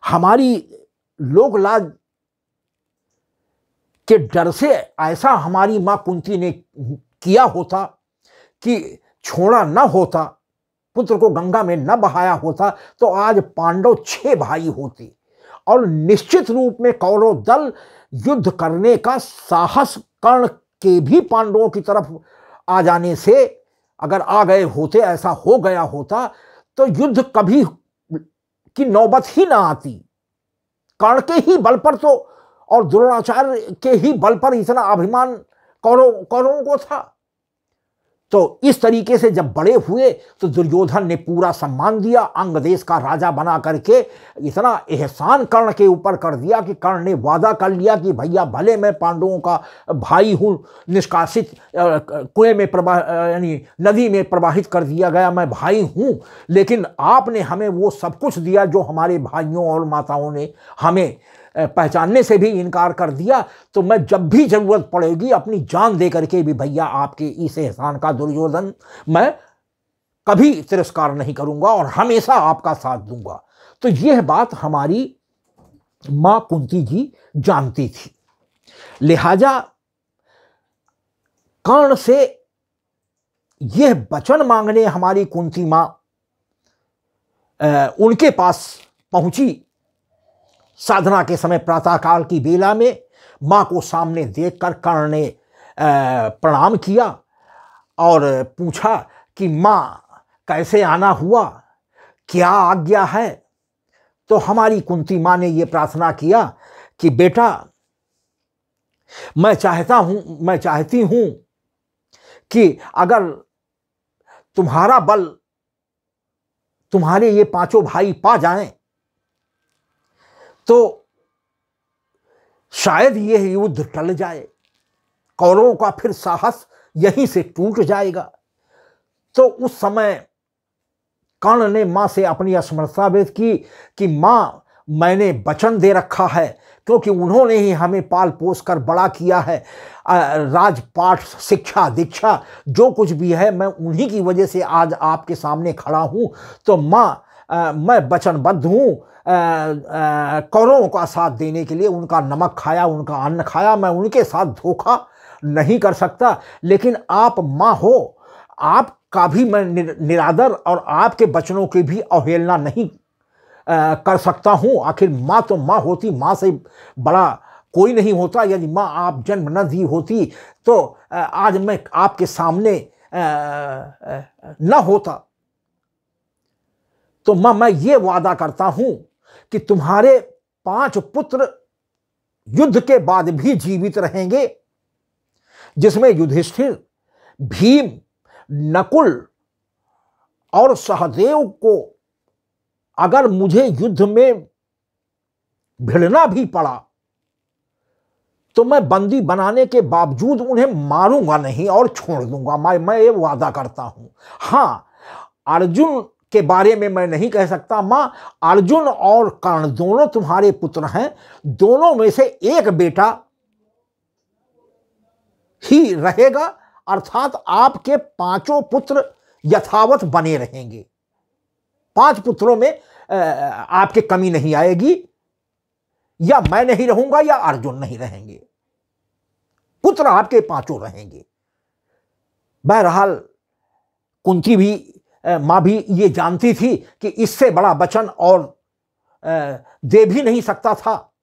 S1: हमारी लोक लाज के डर से ऐसा हमारी मां कुंती ने किया होता कि छोड़ा न होता, पुत्र को गंगा में न बहाया होता, तो आज पांडव 6 भाई होते, और निश्चित रूप में कौरव दल युद्ध करने का साहस कर्ण के भी पांडवों की तरफ आ जाने से अगर आ गए होते, ऐसा हो गया होता, तो युद्ध कभी की नौबत ही ना आती। कर्ण के ही बल पर तो और द्रोणाचार्य के ही बल पर इतना अभिमान कौरवों को था। तो इस तरीके से जब बड़े हुए तो दुर्योधन ने पूरा सम्मान दिया, अंग देश का राजा बना करके इतना एहसान कर्ण के ऊपर कर दिया कि कर्ण ने वादा कर लिया कि भैया भले मैं पांडवों का भाई हूँ, निष्कासित कुएं में यानी नदी में प्रवाहित कर दिया गया मैं भाई हूँ, लेकिन आपने हमें वो सब कुछ दिया जो हमारे भाइयों और माताओं ने हमें पहचानने से भी इनकार कर दिया, तो मैं जब भी जरूरत पड़ेगी अपनी जान दे करके भी भैया आपके इस एहसान का दुर्योधन मैं कभी तिरस्कार नहीं करूंगा और हमेशा आपका साथ दूंगा। तो यह बात हमारी मां कुंती जी जानती थी। लिहाजा कर्ण से यह वचन मांगने हमारी कुंती मां उनके पास पहुंची साधना के समय प्रातःकाल की बेला में। मां को सामने देखकर कर्ण ने प्रणाम किया और पूछा कि मां कैसे आना हुआ, क्या आज्ञा है। तो हमारी कुंती मां ने यह प्रार्थना किया कि बेटा मैं चाहती हूं कि अगर तुम्हारा बल तुम्हारे ये पांचों भाई पा जाएं तो शायद यह युद्ध टल जाए, कौरवों का फिर साहस यहीं से टूट जाएगा। तो उस समय कर्ण ने मां से अपनी असमर्थता व्यक्त की कि मां मैंने वचन दे रखा है, क्योंकि उन्होंने ही हमें पाल पोस कर बड़ा किया है, राजपाठ शिक्षा दीक्षा जो कुछ भी है मैं उन्हीं की वजह से आज आपके सामने खड़ा हूं। तो मां मैं वचनबद्ध हूं कौरवों का साथ देने के लिए। उनका नमक खाया, उनका अन्न खाया, मैं उनके साथ धोखा नहीं कर सकता, लेकिन आप मां हो, आपका भी मैं निरादर और आपके वचनों की भी अवहेलना नहीं कर सकता हूं। आखिर मां तो मां होती, मां से बड़ा कोई नहीं होता। यदि मां आप जन्म न दी होती तो आज मैं आपके सामने न होता। तो मां मैं ये वादा करता हूं कि तुम्हारे 5 पुत्र युद्ध के बाद भी जीवित रहेंगे, जिसमें युधिष्ठिर, भीम, नकुल और सहदेव को अगर मुझे युद्ध में भिड़ना भी पड़ा तो मैं बंदी बनाने के बावजूद उन्हें मारूंगा नहीं और छोड़ दूंगा। मैं ये वादा करता हूं। हां, अर्जुन के बारे में मैं नहीं कह सकता मां, अर्जुन और कर्ण दोनों तुम्हारे पुत्र हैं, दोनों में से एक बेटा ही रहेगा, अर्थात आपके 5 पुत्र यथावत बने रहेंगे। 5 पुत्रों में आपके कमी नहीं आएगी, या मैं नहीं रहूंगा या अर्जुन नहीं रहेंगे, पुत्र आपके 5 रहेंगे। बहरहाल कुंती भी मां भी ये जानती थी कि इससे बड़ा वचन और दे भी नहीं सकता था,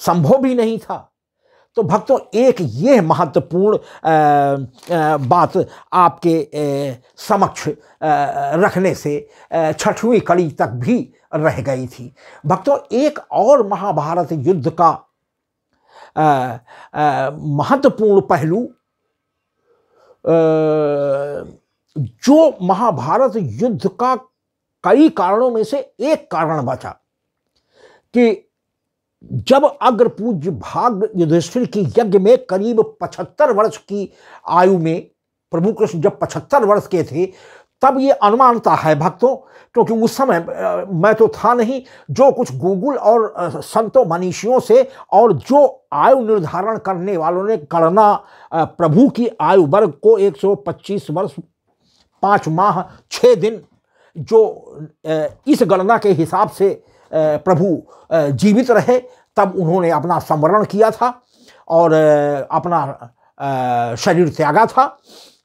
S1: संभव भी नहीं था। तो भक्तों, एक ये महत्वपूर्ण बात आपके समक्ष रखने से 6वीं कड़ी तक भी रह गई थी। भक्तों, एक और महाभारत युद्ध का महत्वपूर्ण पहलू जो महाभारत युद्ध का कई कारणों में से एक कारण बचा कि जब अग्रपूज्य भाग युधिष्ठिर की यज्ञ में करीब 75 वर्ष की आयु में प्रभु कृष्ण जब 75 वर्ष के थे, तब ये अनुमानता है भक्तों, क्योंकि उस समय मैं तो था नहीं, जो कुछ गूगल और संतों मनीषियों से और जो आयु निर्धारण करने वालों ने गणना प्रभु की आयु वर्ग को 125 वर्ष 5 माह 6 दिन जो इस गणना के हिसाब से प्रभु जीवित रहे, तब उन्होंने अपना संवरण किया था और अपना शरीर त्यागा था,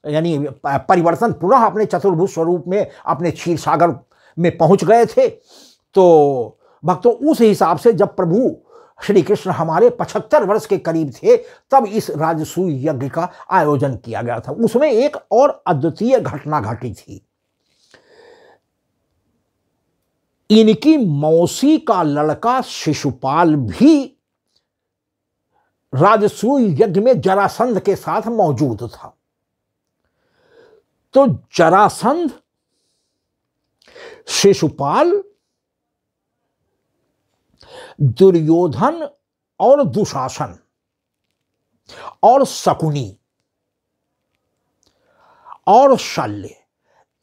S1: यानी परिवर्तन पुनः अपने चतुर्भुज स्वरूप में अपने क्षीर सागर में पहुंच गए थे। तो भक्तों, उस हिसाब से जब प्रभु श्री कृष्ण हमारे 75 वर्ष के करीब थे, तब इस राजसूय यज्ञ का आयोजन किया गया था। उसमें एक और अद्वितीय घटना घटी थी। इनकी मौसी का लड़का शिशुपाल भी राजसूय यज्ञ में जरासंध के साथ मौजूद था। तो जरासंध, शिशुपाल, दुर्योधन और दुशासन और शकुनी और शल्य,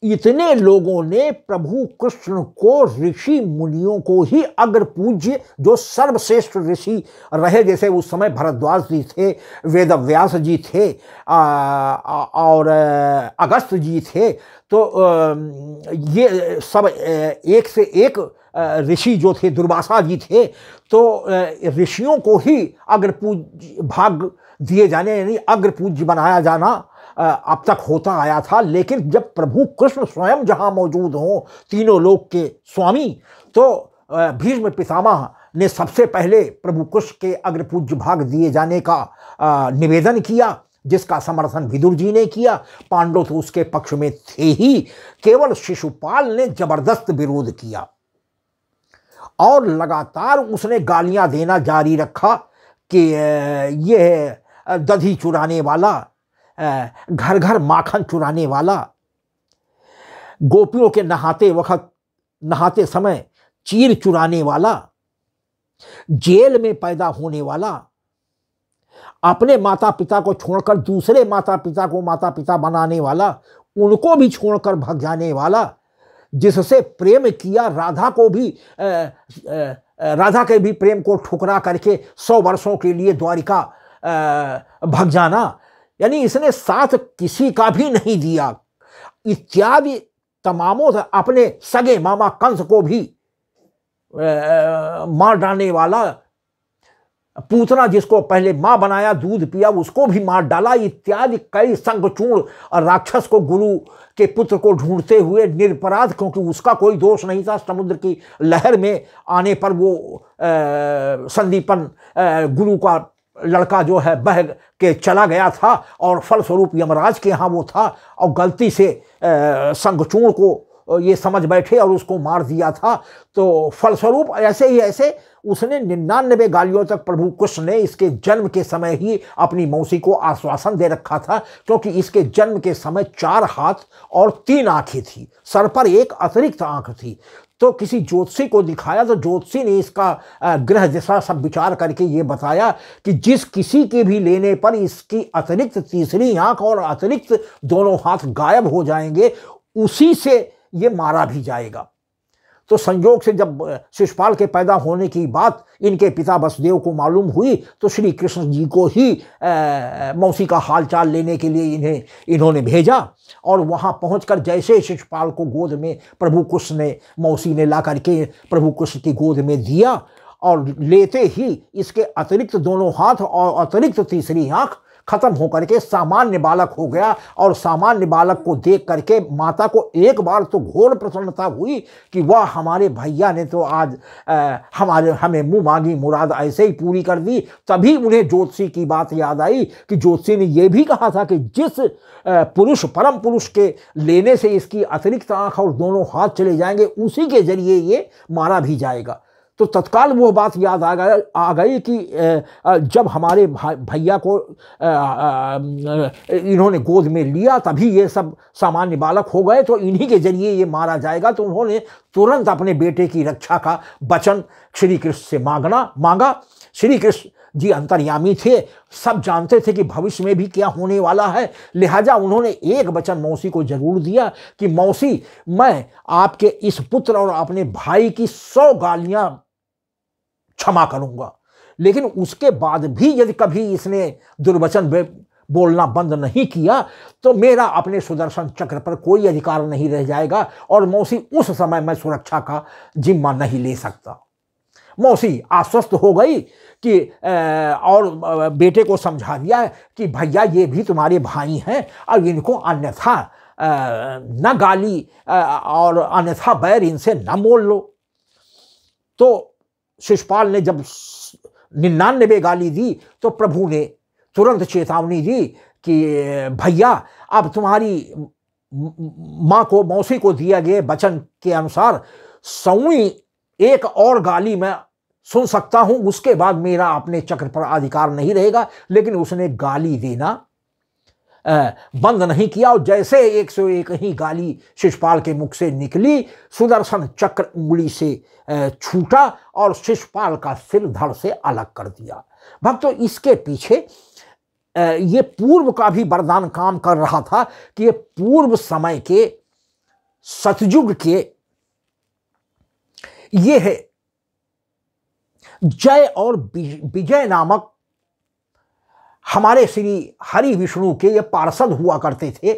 S1: इतने लोगों ने प्रभु कृष्ण को, ऋषि मुनियों को ही अग्र पूज्य, जो सर्वश्रेष्ठ ऋषि रहे, जैसे उस समय भरद्वाज जी थे, वेदव्यास जी थे और अगस्त जी थे, तो ये सब एक से एक ऋषि जो थे, दुर्वासा जी थे, तो ऋषियों को ही अग्र पूज्य भाग दिए जाने, यानी अग्र पूज्य बनाया जाना अब तक होता आया था। लेकिन जब प्रभु कृष्ण स्वयं जहां मौजूद हों, तीनों लोक के स्वामी, तो भीष्म पितामह ने सबसे पहले प्रभु कृष्ण के अग्र पूज्य भाग दिए जाने का निवेदन किया, जिसका समर्थन विदुर जी ने किया। पांडव तो उसके पक्ष में थे ही, केवल शिशुपाल ने जबरदस्त विरोध किया और लगातार उसने गालियां देना जारी रखा कि ये दधी चुराने वाला, घर घर माखन चुराने वाला, गोपियों के नहाते समय चीर चुराने वाला, जेल में पैदा होने वाला, अपने माता पिता को छोड़कर दूसरे माता पिता को माता पिता बनाने वाला, उनको भी छोड़कर भाग जाने वाला, जिससे प्रेम किया, राधा के भी प्रेम को ठुकरा करके 100 वर्षों के लिए द्वारिका भाग जाना, यानी इसने साथ किसी का भी नहीं दिया, इत्यादि तमामों, अपने सगे मामा कंस को भी मार डालने वाला, पूतना जिसको पहले मां बनाया, दूध पिया, उसको भी मार डाला, इत्यादि कई संगचूर्ण और राक्षस को, गुरु के पुत्र को ढूंढते हुए निरपराध, क्योंकि उसका कोई दोष नहीं था, समुद्र की लहर में आने पर वो संदीपन गुरु का लड़का जो है बह के चला गया था और फलस्वरूप यमराज के यहाँ वो था, और गलती से संगचूर्ण को ये समझ बैठे और उसको मार दिया था। तो फलस्वरूप ऐसे ही ऐसे उसने 99 गालियों तक प्रभु कृष्ण ने इसके जन्म के समय ही अपनी मौसी को आश्वासन दे रखा था, क्योंकि इसके जन्म के समय 4 हाथ और 3 आंखें थी, सर पर एक अतिरिक्त आंख थी। तो किसी ज्योतिषी को दिखाया, तो ज्योतिषी ने इसका ग्रह दिशा सब विचार करके ये बताया कि जिस किसी के भी लेने पर इसकी अतिरिक्त तीसरी आंख और अतिरिक्त दोनों हाथ गायब हो जाएंगे, उसी से ये मारा भी जाएगा। तो संयोग से जब शिशुपाल के पैदा होने की बात इनके पिता वसुदेव को मालूम हुई, तो श्री कृष्ण जी को ही मौसी का हालचाल लेने के लिए इन्होंने भेजा, और वहां पहुंचकर जैसे शिशुपाल को गोद में प्रभु कृष्ण ने, मौसी ने ला करके प्रभु कृष्ण की गोद में दिया, और लेते ही इसके अतिरिक्त दोनों हाथ और अतिरिक्त तीसरी आंख खत्म होकर के सामान्य बालक हो गया। और सामान्य बालक को देख करके माता को एक बार तो घोर प्रसन्नता हुई कि वाह, हमारे भैया ने तो आज हमें मुंह मांगी मुराद ऐसे ही पूरी कर दी। तभी उन्हें ज्योतिषी की बात याद आई कि ज्योतिषी ने यह भी कहा था कि जिस पुरुष, परम पुरुष के लेने से इसकी अतिरिक्त आंख और दोनों हाथ चले जाएंगे, उसी के जरिए ये मारा भी जाएगा। तो तत्काल वो बात याद आ गई कि जब हमारे भैया को इन्होंने गोद में लिया, तभी ये सब सामान्य बालक हो गए, तो इन्हीं के जरिए ये मारा जाएगा। तो उन्होंने तुरंत अपने बेटे की रक्षा का वचन श्री कृष्ण से मांगा। श्री कृष्ण जी अंतर्यामी थे, सब जानते थे कि भविष्य में भी क्या होने वाला है, लिहाजा उन्होंने एक वचन मौसी को जरूर दिया कि मौसी, मैं आपके इस पुत्र और अपने भाई की 100 गालियां क्षमा करूंगा, लेकिन उसके बाद भी यदि कभी इसने दुर्वचन बोलना बंद नहीं किया, तो मेरा अपने सुदर्शन चक्र पर कोई अधिकार नहीं रह जाएगा, और मौसी उस समय मैं सुरक्षा का जिम्मा नहीं ले सकता। मौसी आश्वस्त हो गई कि और बेटे को समझा दिया कि भैया ये भी तुम्हारे भाई हैं, और इनको अन्यथा न गाली और अन्यथा बैर इनसे न मोल लो। तो शिशुपाल ने जब 99 गाली दी, तो प्रभु ने तुरंत चेतावनी दी कि भैया, अब तुम्हारी माँ को, मौसी को दिया गए वचन के अनुसार 100वीं एक और गाली मैं सुन सकता हूं, उसके बाद मेरा अपने चक्र पर अधिकार नहीं रहेगा। लेकिन उसने गाली देना बंद नहीं किया, और जैसे 101 ही गाली शिशुपाल के मुख से निकली, सुदर्शन चक्र उंगली से छूटा और शिशुपाल का सिर धड़ से अलग कर दिया। भक्तों, इसके पीछे ये पूर्व का भी वरदान काम कर रहा था कि ये पूर्व समय के सतयुग के ये है जय और विजय नामक हमारे श्री हरि विष्णु के ये पार्षद हुआ करते थे।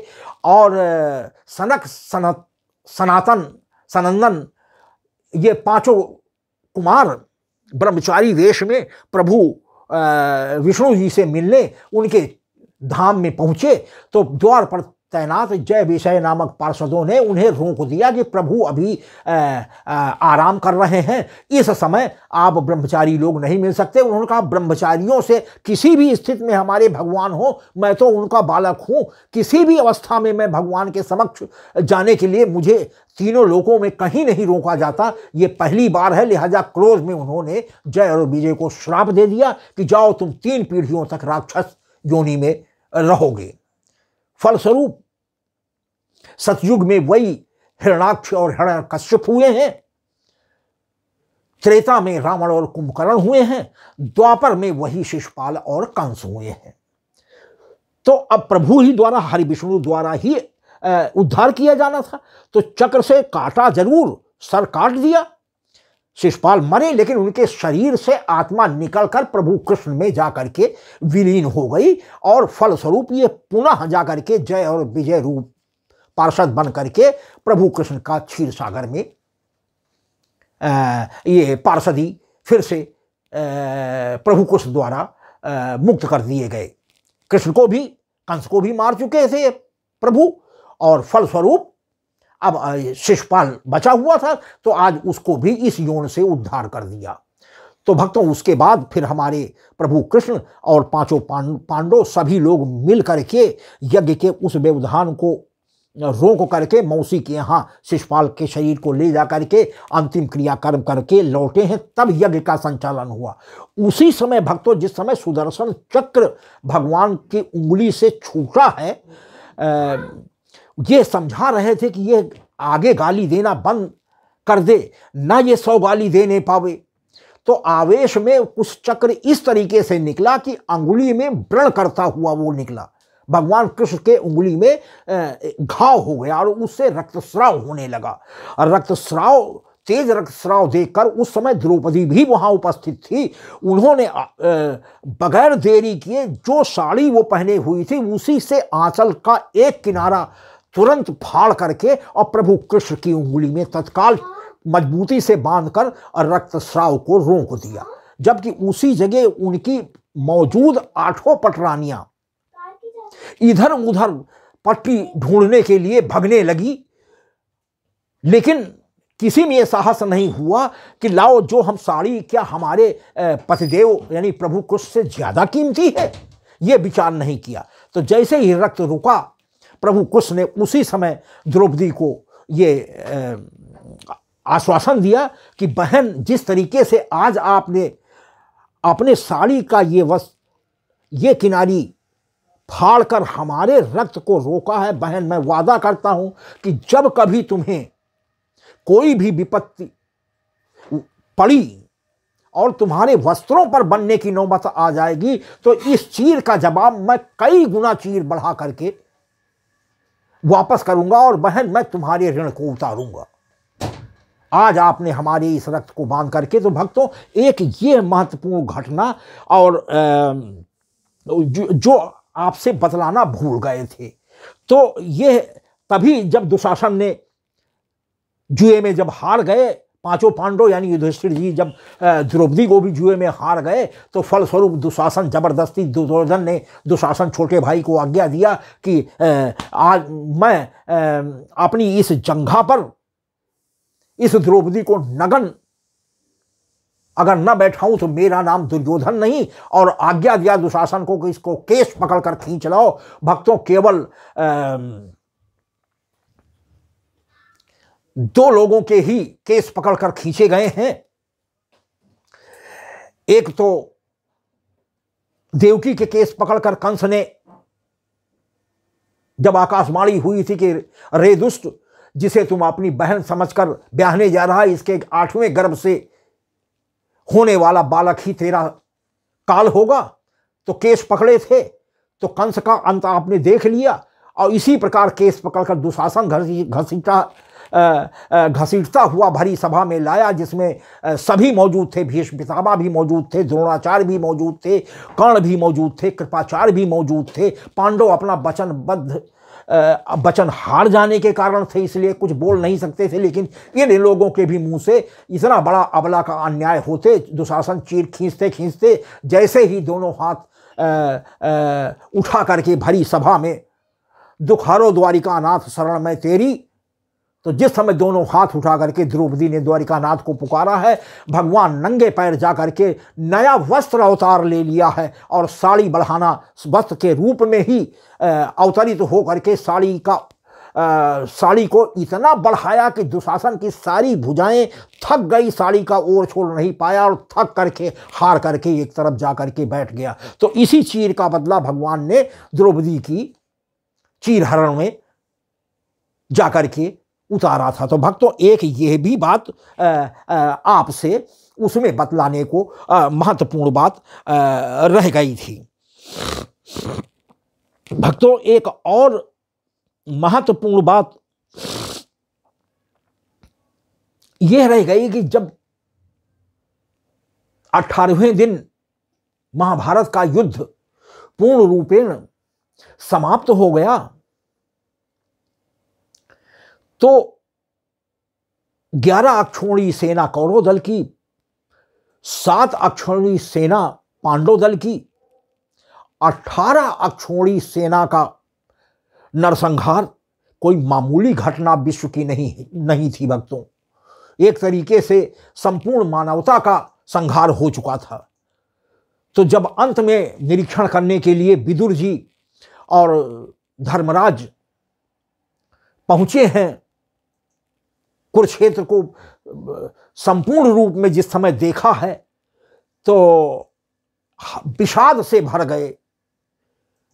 S1: और सनक सनातन सनंदन ये पांचों कुमार ब्रह्मचारी वेश में प्रभु विष्णु जी से मिलने उनके धाम में पहुंचे, तो द्वार पर तैनात जय विषय नामक पार्षदों ने उन्हें रोक दिया कि प्रभु अभी आराम कर रहे हैं, इस समय आप ब्रह्मचारी लोग नहीं मिल सकते। उन्होंने कहा, ब्रह्मचारियों से किसी भी स्थिति में हमारे भगवान हो, मैं तो उनका बालक हूं, किसी भी अवस्था में मैं भगवान के समक्ष जाने के लिए मुझे तीनों लोकों में कहीं नहीं रोका जाता। ये पहली बार है। लिहाजा क्रोध में उन्होंने जय और विजय को श्राप दे दिया कि जाओ, तुम 3 पीढ़ियों तक राक्षस योनि में रहोगे। फलस्वरूप सतयुग में वही हिरण्याक्ष और हिरण्यकश्यप हुए हैं, त्रेता में रावण और कुंभकर्ण हुए हैं, द्वापर में वही शिशुपाल और कंस हुए हैं। तो अब प्रभु ही द्वारा, हरि विष्णु द्वारा ही उद्धार किया जाना था। तो चक्र से काटा जरूर, सर काट दिया, शिशुपाल मरे, लेकिन उनके शरीर से आत्मा निकलकर प्रभु कृष्ण में जाकर के विलीन हो गई, और फलस्वरूप ये पुनः जाकर के जय और विजय रूप पार्षद बन करके प्रभु कृष्ण का क्षीर सागर में ये पार्षदी फिर से प्रभु कृष्ण द्वारा मुक्त कर दिए गए। कृष्ण को भी, कंस को भी मार चुके थे प्रभु, और फलस्वरूप अब शिशुपाल बचा हुआ था, तो आज उसको भी इस योन से उद्धार कर दिया। तो भक्तों, उसके बाद फिर हमारे प्रभु कृष्ण और पांचों पांडव सभी लोग मिल करके यज्ञ के उस व्यवधान को रोक करके मौसी के यहाँ शिशुपाल के शरीर को ले जा करके अंतिम क्रियाकर्म करके लौटे हैं। तब यज्ञ का संचालन हुआ। उसी समय भक्तों, जिस समय सुदर्शन चक्र भगवान की उंगली से छूटा है, ये समझा रहे थे कि ये आगे गाली देना बंद कर दे, ना ये 100 गाली दे नहीं पावे। तो आवेश में उस चक्र इस तरीके से निकला कि अंगुली में व्रण करता हुआ वो निकला। भगवान कृष्ण के उंगली में घाव हो गया और उससे रक्तस्राव होने लगा। और रक्तस्राव, तेज रक्तस्राव देखकर उस समय द्रौपदी भी वहां उपस्थित थी। उन्होंने बगैर देरी किए जो साड़ी वो पहने हुई थी उसी से आंचल का एक किनारा तुरंत फाड़ करके और प्रभु कृष्ण की उंगली में तत्काल मजबूती से बांधकर और रक्तस्राव को रोक दिया। जबकि उसी जगह उनकी मौजूद 8 पटरानियां इधर उधर पट्टी ढूंढने के लिए भगने लगी, लेकिन किसी में यह साहस नहीं हुआ कि लाओ, जो हम साड़ी क्या हमारे पतिदेव यानी प्रभु कृष्ण से ज्यादा कीमती है, यह विचार नहीं किया। तो जैसे ही रक्त रुका, प्रभु कृष्ण ने उसी समय द्रौपदी को ये आश्वासन दिया कि बहन, जिस तरीके से आज आपने अपने साड़ी का ये किनारी फाड़कर हमारे रक्त को रोका है, बहन मैं वादा करता हूं कि जब कभी तुम्हें कोई भी विपत्ति पड़ी और तुम्हारे वस्त्रों पर बनने की नौबत आ जाएगी, तो इस चीर का जवाब मैं कई गुना चीर बढ़ा करके वापस करूंगा, और बहन मैं तुम्हारे ऋण को उतारूंगा। आज आपने हमारे इस रक्त को बांध करके। तो भक्तों, एक ये महत्वपूर्ण घटना और जो आपसे बतलाना भूल गए थे। तो ये तभी जब दुशासन ने जुए में जब हार गए, पांचों पांडव यानी युधिष्ठिर जी जब द्रौपदी को भी जुए में हार गए, तो फलस्वरूप दुशासन जबरदस्ती, दुर्योधन ने दुशासन छोटे भाई को आज्ञा दिया कि आज मैं अपनी इस जंघा पर इस द्रौपदी को नगन अगर न बैठाऊं तो मेरा नाम दुर्योधन नहीं, और आज्ञा दिया दुशासन को कि इसको केस पकड़कर खींच लाओ। भक्तों, केवल 2 लोगों के ही केस पकड़कर खींचे गए हैं। एक तो देवकी के केस पकड़कर कंस ने, जब आकाशवाणी हुई थी कि रे दुष्ट, जिसे तुम अपनी बहन समझकर ब्याहने जा रहा है, इसके 8वें गर्भ से होने वाला बालक ही तेरा काल होगा, तो केस पकड़े थे। तो कंस का अंत आपने देख लिया। और इसी प्रकार केस पकड़कर दुशासन घसीटता हुआ भरी सभा में लाया, जिसमें सभी मौजूद थे। भीष्म पितामह भी मौजूद थे, द्रोणाचार्य भी मौजूद थे, कर्ण भी मौजूद थे, कृपाचार्य भी मौजूद थे। पांडव अपना वचन हार जाने के कारण थे, इसलिए कुछ बोल नहीं सकते थे। लेकिन इन लोगों के भी मुंह से इतना बड़ा अबला का अन्याय होते, दुशासन चीर खींचते खींचते जैसे ही दोनों हाथ उठा करके भरी सभा में, दुखारो द्वारिका नाथ शरण में तेरी, तो जिस समय दोनों हाथ उठा करके द्रौपदी ने द्वारिका नाथ को पुकारा है, भगवान नंगे पैर जा करके नया वस्त्र अवतार ले लिया है और साड़ी बढ़ाना वस्त्र के रूप में ही अवतरित हो करके साड़ी को इतना बढ़ाया कि दुशासन की सारी भुजाएं थक गई, साड़ी का ओर छोड़ नहीं पाया और थक करके हार करके एक तरफ जा करके बैठ गया। तो इसी चीर का बदला भगवान ने द्रौपदी की चीरहरण में जाकर के उतारा था। तो भक्तों, एक ये भी बात आपसे उसमें बतलाने को महत्वपूर्ण बात रह गई थी। भक्तों, एक और महत्वपूर्ण बात यह रह गई कि जब 18वें दिन महाभारत का युद्ध पूर्ण रूपेण समाप्त हो गया, तो 11 अक्षौणी सेना कौरव दल की, 7 अक्षौणी सेना पांडव दल की, 18 अक्षौणी सेना का नरसंहार कोई मामूली घटना विश्व की नहीं थी भक्तों। एक तरीके से संपूर्ण मानवता का संहार हो चुका था। तो जब अंत में निरीक्षण करने के लिए विदुर जी और धर्मराज पहुंचे हैं, कुरुक्षेत्र को संपूर्ण रूप में जिस समय देखा है, तो विषाद से भर गए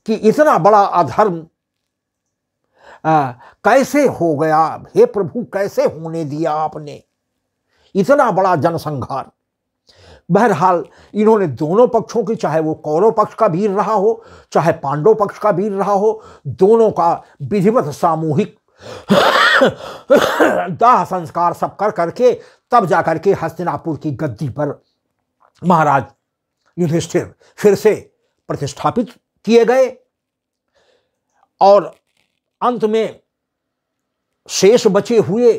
S1: कि इतना बड़ा अधर्म कैसे हो गया, हे प्रभु, कैसे होने दिया आपने इतना बड़ा जनसंहार। बहरहाल इन्होंने दोनों पक्षों की, चाहे वो कौरव पक्ष का वीर रहा हो, चाहे पांडव पक्ष का वीर रहा हो, दोनों का विधिवत सामूहिक दाह संस्कार सब कर करके तब जाकर के हस्तिनापुर की गद्दी पर महाराज युधिष्ठिर फिर से प्रतिष्ठापित किए गए। और अंत में शेष बचे हुए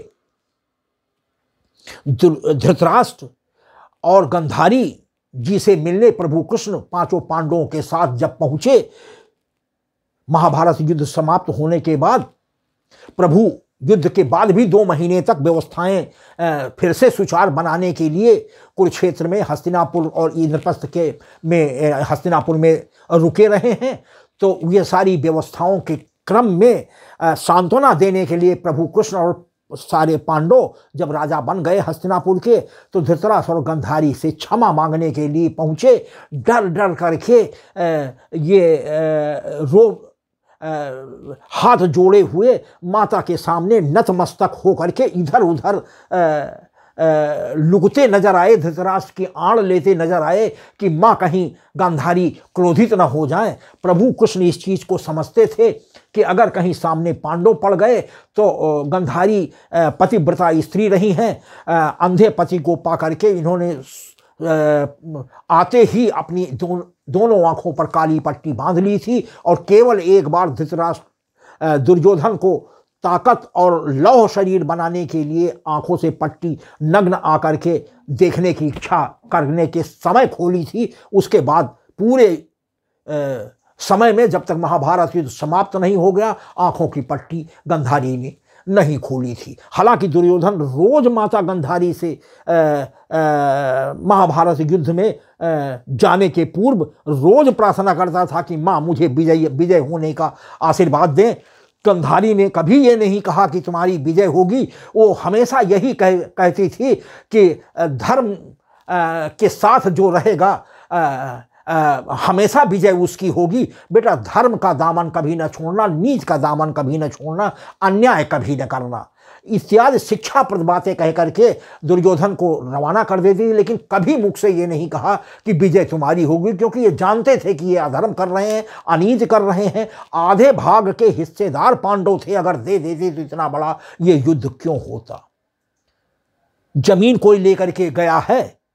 S1: धृतराष्ट्र और गंधारी जी से मिलने प्रभु कृष्ण 5 पांडवों के साथ जब पहुंचे, महाभारत युद्ध समाप्त होने के बाद, प्रभु युद्ध के बाद भी 2 महीने तक व्यवस्थाएं फिर से सुचारू बनाने के लिए कुरुक्षेत्र में हस्तिनापुर और इंद्रप्रस्थ हस्तिनापुर में रुके रहे हैं। तो ये सारी व्यवस्थाओं के क्रम में सांत्वना देने के लिए प्रभु कृष्ण और सारे पांडव जब राजा बन गए हस्तिनापुर के, तो धृतराष्ट्र और गंधारी से क्षमा मांगने के लिए पहुंचे। डर डर करके हाथ जोड़े हुए माता के सामने नतमस्तक होकर के इधर उधर लुकते नजर आए, धृतराष्ट्र की आड़ लेते नजर आए कि माँ कहीं गांधारी क्रोधित न हो जाए। प्रभु कृष्ण इस चीज को समझते थे कि अगर कहीं सामने पांडव पड़ गए तो गंधारी पतिव्रता स्त्री रही हैं, अंधे पति को पा करके इन्होंने आते ही अपनी दोनों आंखों पर काली पट्टी बांध ली थी और केवल एक बार धृतराष्ट्र दुर्योधन को ताकत और लौह शरीर बनाने के लिए आंखों से पट्टी नग्न आकर के देखने की इच्छा करने के समय खोली थी। उसके बाद पूरे समय में जब तक महाभारत युद्ध समाप्त नहीं हो गया, आंखों की पट्टी गंधारी ने नहीं खोली थी। हालांकि दुर्योधन रोज माता गंधारी से महाभारत युद्ध में जाने के पूर्व रोज प्रार्थना करता था कि माँ मुझे विजय होने का आशीर्वाद दें। गंधारी ने कभी ये नहीं कहा कि तुम्हारी विजय होगी, वो हमेशा यही कहती थी कि धर्म के साथ जो रहेगा हमेशा विजय उसकी होगी। बेटा, धर्म का दामन कभी न छोड़ना, नीच का दामन कभी न छोड़ना, अन्याय कभी न करना, इत्यादि शिक्षाप्रद बातें कह करके दुर्योधन को रवाना कर देती, लेकिन कभी मुख से ये नहीं कहा कि विजय तुम्हारी होगी, क्योंकि ये जानते थे कि ये अधर्म कर रहे हैं, अनीति कर रहे हैं। आधे भाग के हिस्सेदार पांडव थे, अगर दे देते तो इतना बड़ा ये युद्ध क्यों होता। जमीन कोई लेकर के गया है,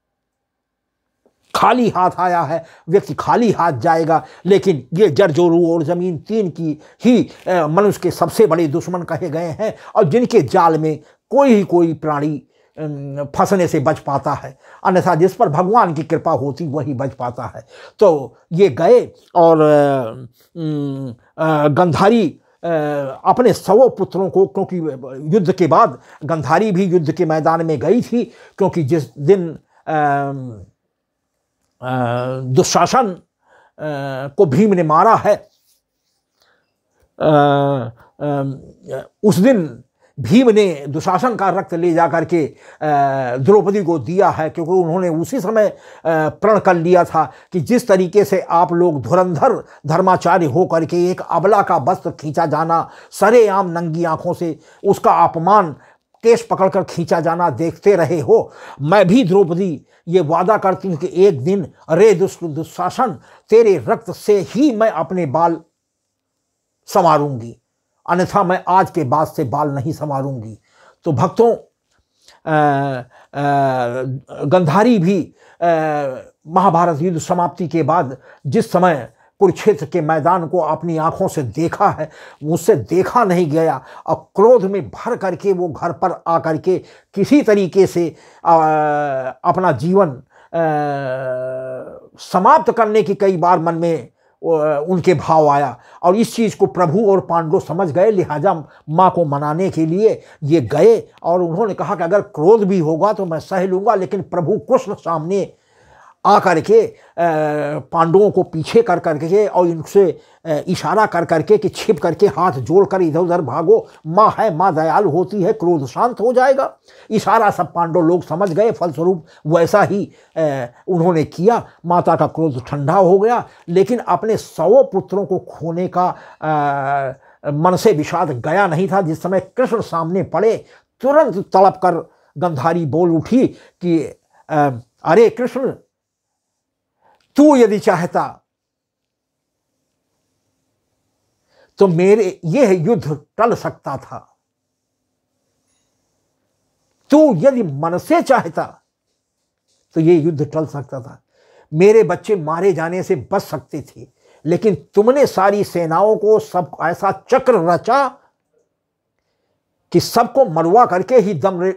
S1: खाली हाथ आया है, व्यक्ति खाली हाथ जाएगा, लेकिन ये जरजोरू और जमीन तीन की ही मनुष्य के सबसे बड़े दुश्मन कहे गए हैं, और जिनके जाल में कोई प्राणी फंसने से बच पाता है, अन्यथा जिस पर भगवान की कृपा होती वही बच पाता है। तो ये गए और गंधारी अपने 100 पुत्रों को, क्योंकि युद्ध के बाद गंधारी भी युद्ध के मैदान में गई थी, क्योंकि जिस दिन दुशासन को भीम ने मारा है, उस दिन भीम ने दुशासन का रक्त ले जाकर के द्रौपदी को दिया है, क्योंकि उन्होंने उसी समय प्रण कर लिया था कि जिस तरीके से आप लोग धुरंधर धर्माचार्य होकर के एक अबला का वस्त्र खींचा जाना, सरेआम नंगी आंखों से उसका अपमान, केस पकड़कर खींचा जाना देखते रहे हो, मैं भी द्रौपदी ये वादा करती हूं कि एक दिन रे दुशासन, तेरे रक्त से ही मैं अपने बाल संवारूंगी, अन्यथा मैं आज के बाद से बाल नहीं संवारूंगी। तो भक्तों, गंधारी भी महाभारत युद्ध समाप्ति के बाद जिस समय कुरुक्षेत्र के मैदान को अपनी आंखों से देखा है, उससे देखा नहीं गया, और क्रोध में भर करके वो घर पर आकर के किसी तरीके से अपना जीवन समाप्त करने की कई बार मन में उनके भाव आया, और इस चीज़ को प्रभु और पांडव समझ गए, लिहाजा माँ को मनाने के लिए ये गए, और उन्होंने कहा कि अगर क्रोध भी होगा तो मैं सह लूँगा, लेकिन प्रभु कृष्ण सामने आकर के पांडवों को पीछे कर करके और इनसे इशारा कर करके कि छिप करके हाथ जोड़कर इधर उधर भागो, माँ है, माँ दयालु होती है, क्रोध शांत हो जाएगा। इशारा सब पांडव लोग समझ गए, फलस्वरूप वैसा ही उन्होंने किया, माता का क्रोध ठंडा हो गया। लेकिन अपने 100 पुत्रों को खोने का मन से विषाद गया नहीं था। जिस समय कृष्ण सामने पड़े, तुरंत तड़प कर गंधारी बोल उठी कि अरे कृष्ण, तू यदि चाहता तो मेरे यह युद्ध टल सकता था, तू यदि मन से चाहता तो यह युद्ध टल सकता था, मेरे बच्चे मारे जाने से बच सकते थे, लेकिन तुमने सारी सेनाओं को सब ऐसा चक्र रचा कि सबको मरवा करके ही दम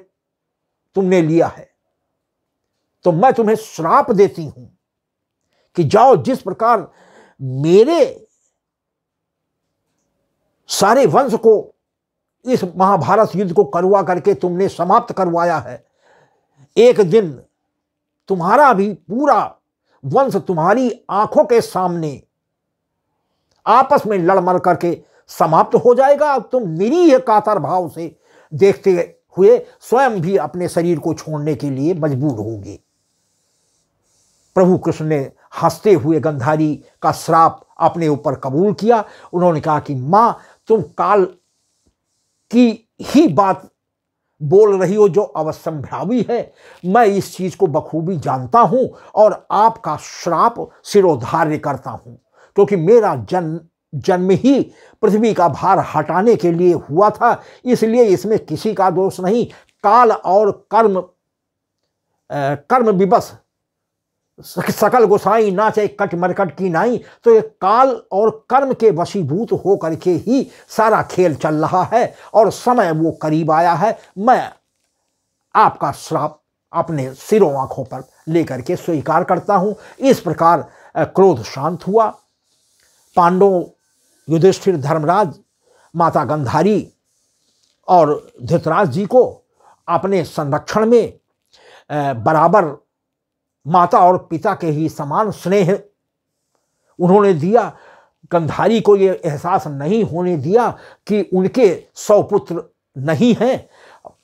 S1: तुमने लिया है। तो मैं तुम्हें श्राप देती हूं कि जाओ, जिस प्रकार मेरे सारे वंश को इस महाभारत युद्ध को करवा करके तुमने समाप्त करवाया है, एक दिन तुम्हारा भी पूरा वंश तुम्हारी आंखों के सामने आपस में लड़ मर करके समाप्त हो जाएगा। तुम निरीह कातर भाव से देखते हुए स्वयं भी अपने शरीर को छोड़ने के लिए मजबूर होगे। प्रभु कृष्ण ने हंसते हुए गंधारी का श्राप अपने ऊपर कबूल किया। उन्होंने कहा कि मां, तुम काल की ही बात बोल रही हो जो अवश्यंभावी है, मैं इस चीज को बखूबी जानता हूं और आपका श्राप सिरोधार्य करता हूं, क्योंकि मेरा जन्म ही पृथ्वी का भार हटाने के लिए हुआ था, इसलिए इसमें किसी का दोष नहीं। काल और कर्म विवश सकल गोसाई नाचे कट मरकट की नाई। तो ये काल और कर्म के वशीभूत हो करके ही सारा खेल चल रहा है और समय वो करीब आया है। मैं आपका श्राप अपने सिरों आंखों पर लेकर के स्वीकार करता हूं। इस प्रकार क्रोध शांत हुआ। पांडव, युधिष्ठिर, धर्मराज, माता गंधारी और धृतराज जी को अपने संरक्षण में बराबर माता और पिता के ही समान स्नेह उन्होंने दिया। गंधारी को ये एहसास नहीं होने दिया कि उनके 100 पुत्र नहीं हैं।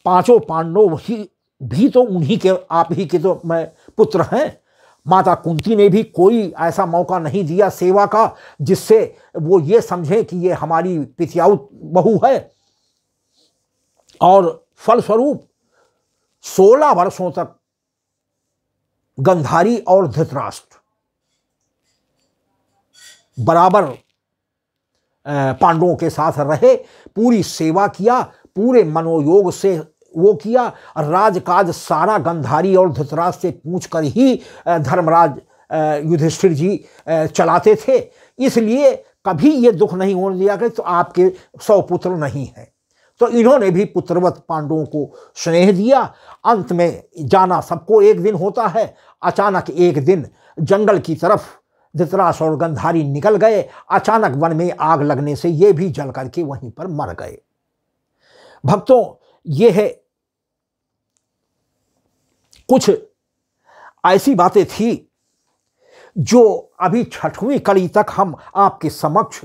S1: 5 पांडव ही भी तो उन्हीं के, आप ही के तो मैं पुत्र हैं। माता कुंती ने भी कोई ऐसा मौका नहीं दिया सेवा का जिससे वो ये समझे कि ये हमारी पितियाऊ बहू है। और फलस्वरूप 16 वर्षों तक गंधारी और धृतराष्ट्र बराबर पांडवों के साथ रहे, पूरी सेवा किया, पूरे मनोयोग से वो किया। राजकाज सारा गंधारी और धृतराष्ट्र से पूछकर ही धर्मराज युधिष्ठिर जी चलाते थे। इसलिए कभी ये दुख नहीं होने दिया कि तो आपके 100 पुत्र नहीं हैं। तो इन्होंने भी पुत्रवत पांडवों को स्नेह दिया। अंत में जाना सबको एक दिन होता है। अचानक एक दिन जंगल की तरफ धृतराष्ट्र और गंधारी निकल गए। अचानक वन में आग लगने से ये भी जल करके वहीं पर मर गए। भक्तों, ये है कुछ ऐसी बातें थी जो अभी 6वीं कड़ी तक हम आपके समक्ष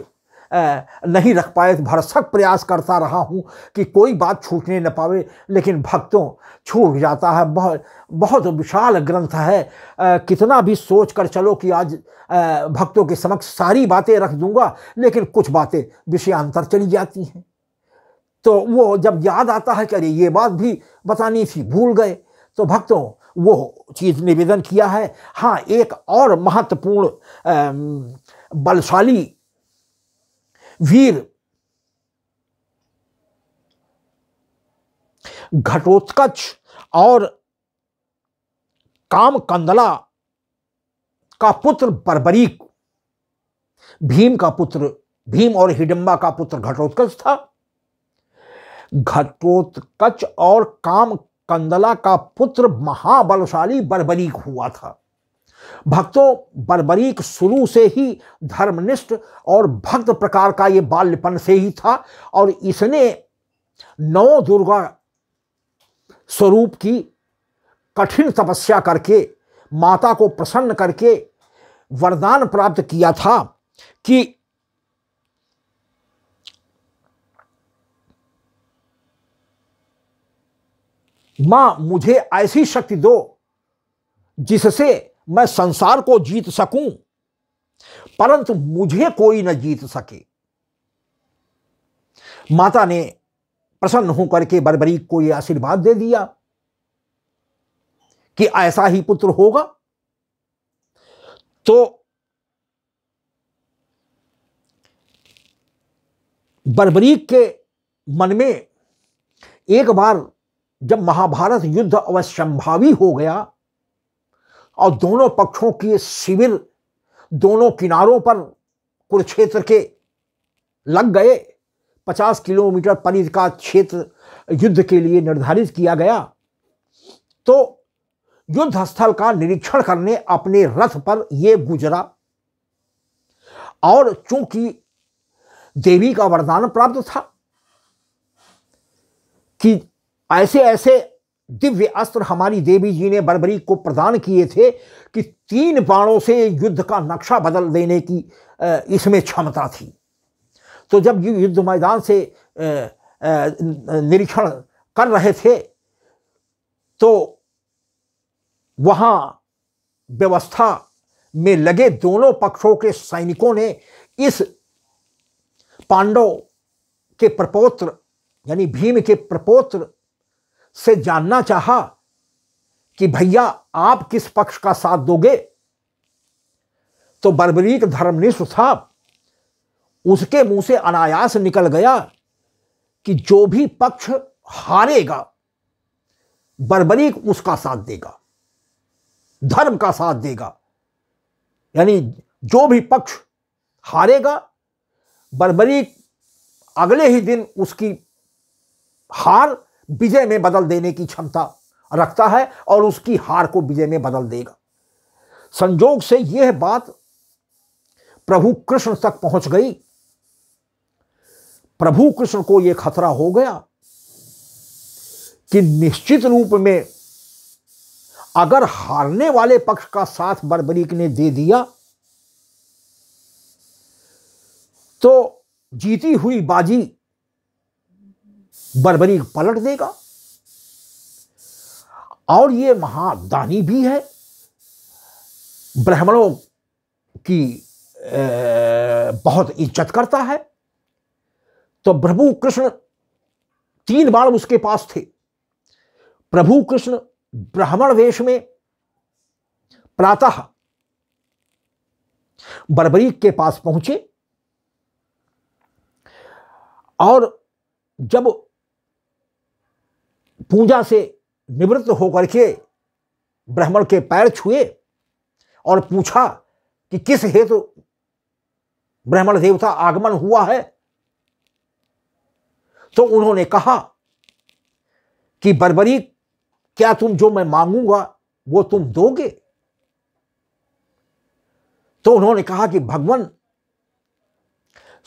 S1: नहीं रख पाए। भरसक प्रयास करता रहा हूं कि कोई बात छूटने न पावे, लेकिन भक्तों छूट जाता है। बहुत विशाल ग्रंथ है। कितना भी सोच कर चलो कि आज भक्तों के समक्ष सारी बातें रख दूंगा, लेकिन कुछ बातें विषयांतर चली जाती हैं। तो वो जब याद आता है कि अरे ये बात भी बतानी थी, भूल गए, तो भक्तों वो चीज निवेदन किया है। हाँ, एक और महत्वपूर्ण बलशाली वीर घटोत्कच और काम कंदला का पुत्र बर्बरीक, भीम का पुत्र, भीम और हिडिंबा का पुत्र घटोत्कच था। घटोत्कच और काम कंदला का पुत्र महाबलशाली बर्बरीक हुआ था। भक्तों, बर्बरीक शुरू से ही धर्मनिष्ठ और भक्त प्रकार का ये बाल्यपन से ही था, और इसने 9 दुर्गा स्वरूप की कठिन तपस्या करके माता को प्रसन्न करके वरदान प्राप्त किया था कि मां मुझे ऐसी शक्ति दो जिससे मैं संसार को जीत सकूं, परंतु मुझे कोई न जीत सके। माता ने प्रसन्न होकर के बर्बरीक को यह आशीर्वाद दे दिया कि ऐसा ही पुत्र होगा। तो बर्बरीक के मन में एक बार जब महाभारत युद्ध अवश्यंभावी हो गया और दोनों पक्षों के शिविर दोनों किनारों पर कुरुक्षेत्र के लग गए, 50 किलोमीटर परिधि का क्षेत्र युद्ध के लिए निर्धारित किया गया, तो युद्ध स्थल का निरीक्षण करने अपने रथ पर यह गुजरा। और चूंकि देवी का वरदान प्राप्त था कि ऐसे ऐसे दिव्य अस्त्र हमारी देवी जी ने बर्बरीक को प्रदान किए थे कि 3 बाणों से युद्ध का नक्शा बदल देने की इसमें क्षमता थी। तो जब ये युद्ध मैदान से निरीक्षण कर रहे थे तो वहां व्यवस्था में लगे दोनों पक्षों के सैनिकों ने इस पांडव के प्रपौत्र यानी भीम के प्रपौत्र से जानना चाहा कि भैया आप किस पक्ष का साथ दोगे। तो बर्बरीक धर्मनिष्ठ था, उसके मुंह से अनायास निकल गया कि जो भी पक्ष हारेगा बर्बरीक उसका साथ देगा, धर्म का साथ देगा। यानी जो भी पक्ष हारेगा बर्बरीक अगले ही दिन उसकी हार विजय में बदल देने की क्षमता रखता है और उसकी हार को विजय में बदल देगा। संजोग से यह बात प्रभु कृष्ण तक पहुंच गई। प्रभु कृष्ण को यह खतरा हो गया कि निश्चित रूप में अगर हारने वाले पक्ष का साथ बर्बरीक ने दे दिया तो जीती हुई बाजी बर्बरीक पलट देगा। और ये महादानी भी है, ब्राह्मणों की बहुत इज्जत करता है। तो प्रभु कृष्ण 3 बार उसके पास थे। प्रभु कृष्ण ब्राह्मण वेश में प्रातः बर्बरीक के पास पहुंचे और जब पूजा से निवृत्त होकर के ब्राह्मण के पैर छुए और पूछा कि किस हेतु ब्राह्मण देवता आगमन हुआ है, तो उन्होंने कहा कि बर्बरीक, क्या तुम जो मैं मांगूंगा वो तुम दोगे? तो उन्होंने कहा कि भगवान,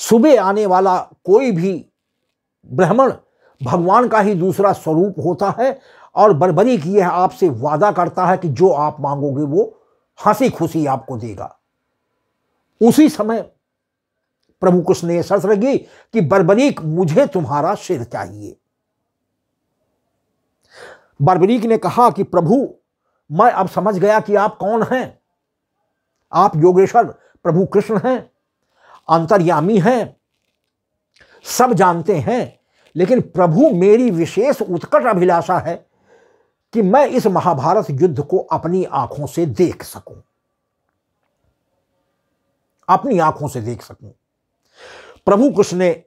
S1: सुबह आने वाला कोई भी ब्राह्मण भगवान का ही दूसरा स्वरूप होता है और बर्बरीक यह आपसे वादा करता है कि जो आप मांगोगे वो हंसी खुशी आपको देगा। उसी समय प्रभु कृष्ण ने शर्त रखी कि बर्बरीक, मुझे तुम्हारा सिर चाहिए। बर्बरीक ने कहा कि प्रभु, मैं अब समझ गया कि आप कौन हैं। आप योगेश्वर प्रभु कृष्ण हैं, अंतर्यामी हैं, सब जानते हैं, लेकिन प्रभु मेरी विशेष उत्कट अभिलाषा है कि मैं इस महाभारत युद्ध को अपनी आंखों से देख सकूं, अपनी आंखों से देख सकूं। प्रभु कृष्ण ने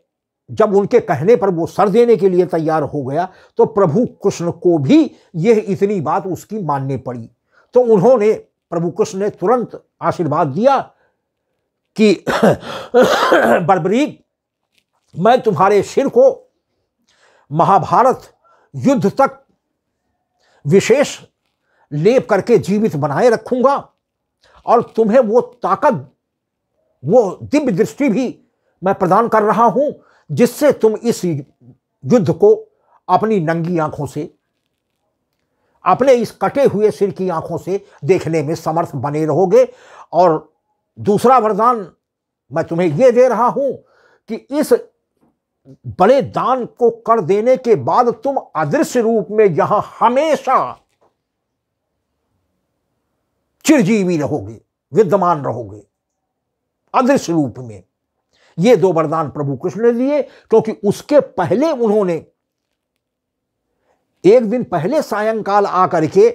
S1: जब उनके कहने पर वो सर देने के लिए तैयार हो गया तो प्रभु कृष्ण को भी यह इतनी बात उसकी माननी पड़ी। तो उन्होंने, प्रभु कृष्ण ने तुरंत आशीर्वाद दिया कि बर्बरीक, मैं तुम्हारे सिर को महाभारत युद्ध तक विशेष लेप करके जीवित बनाए रखूंगा और तुम्हें वो ताकत, वो दिव्य दृष्टि भी मैं प्रदान कर रहा हूं जिससे तुम इस युद्ध को अपनी नंगी आंखों से, अपने इस कटे हुए सिर की आंखों से देखने में समर्थ बने रहोगे। और दूसरा वरदान मैं तुम्हें यह दे रहा हूं कि इस बड़े दान को कर देने के बाद तुम अदृश्य रूप में यहां हमेशा चिरजीवी रहोगे, विद्यमान रहोगे अदृश्य रूप में। ये 2 वरदान प्रभु कृष्ण ने दिए, क्योंकि उसके पहले उन्होंने एक दिन पहले सायंकाल आकर के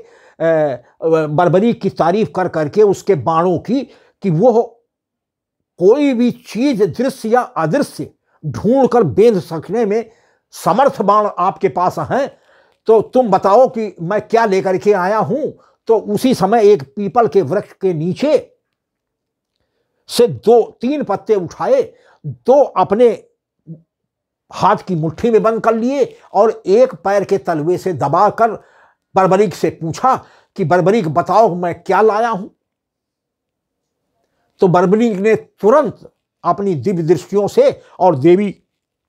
S1: बर्बरीक की तारीफ कर करके उसके बाणों की, कि वो कोई भी चीज दृश्य या अदृश्य ढूंढ कर बेंध सकने में समर्थ बाण आपके पास हैं, तो तुम बताओ कि मैं क्या लेकर के आया हूं। तो उसी समय एक पीपल के वृक्ष के नीचे से 2-3 पत्ते उठाए, 2 अपने हाथ की मुट्ठी में बंद कर लिए और एक पैर के तलवे से दबाकर बर्बरीक से पूछा कि बर्बरीक, बताओ मैं क्या लाया हूं। तो बर्बरीक ने तुरंत अपनी दिव्य दृष्टियों से और देवी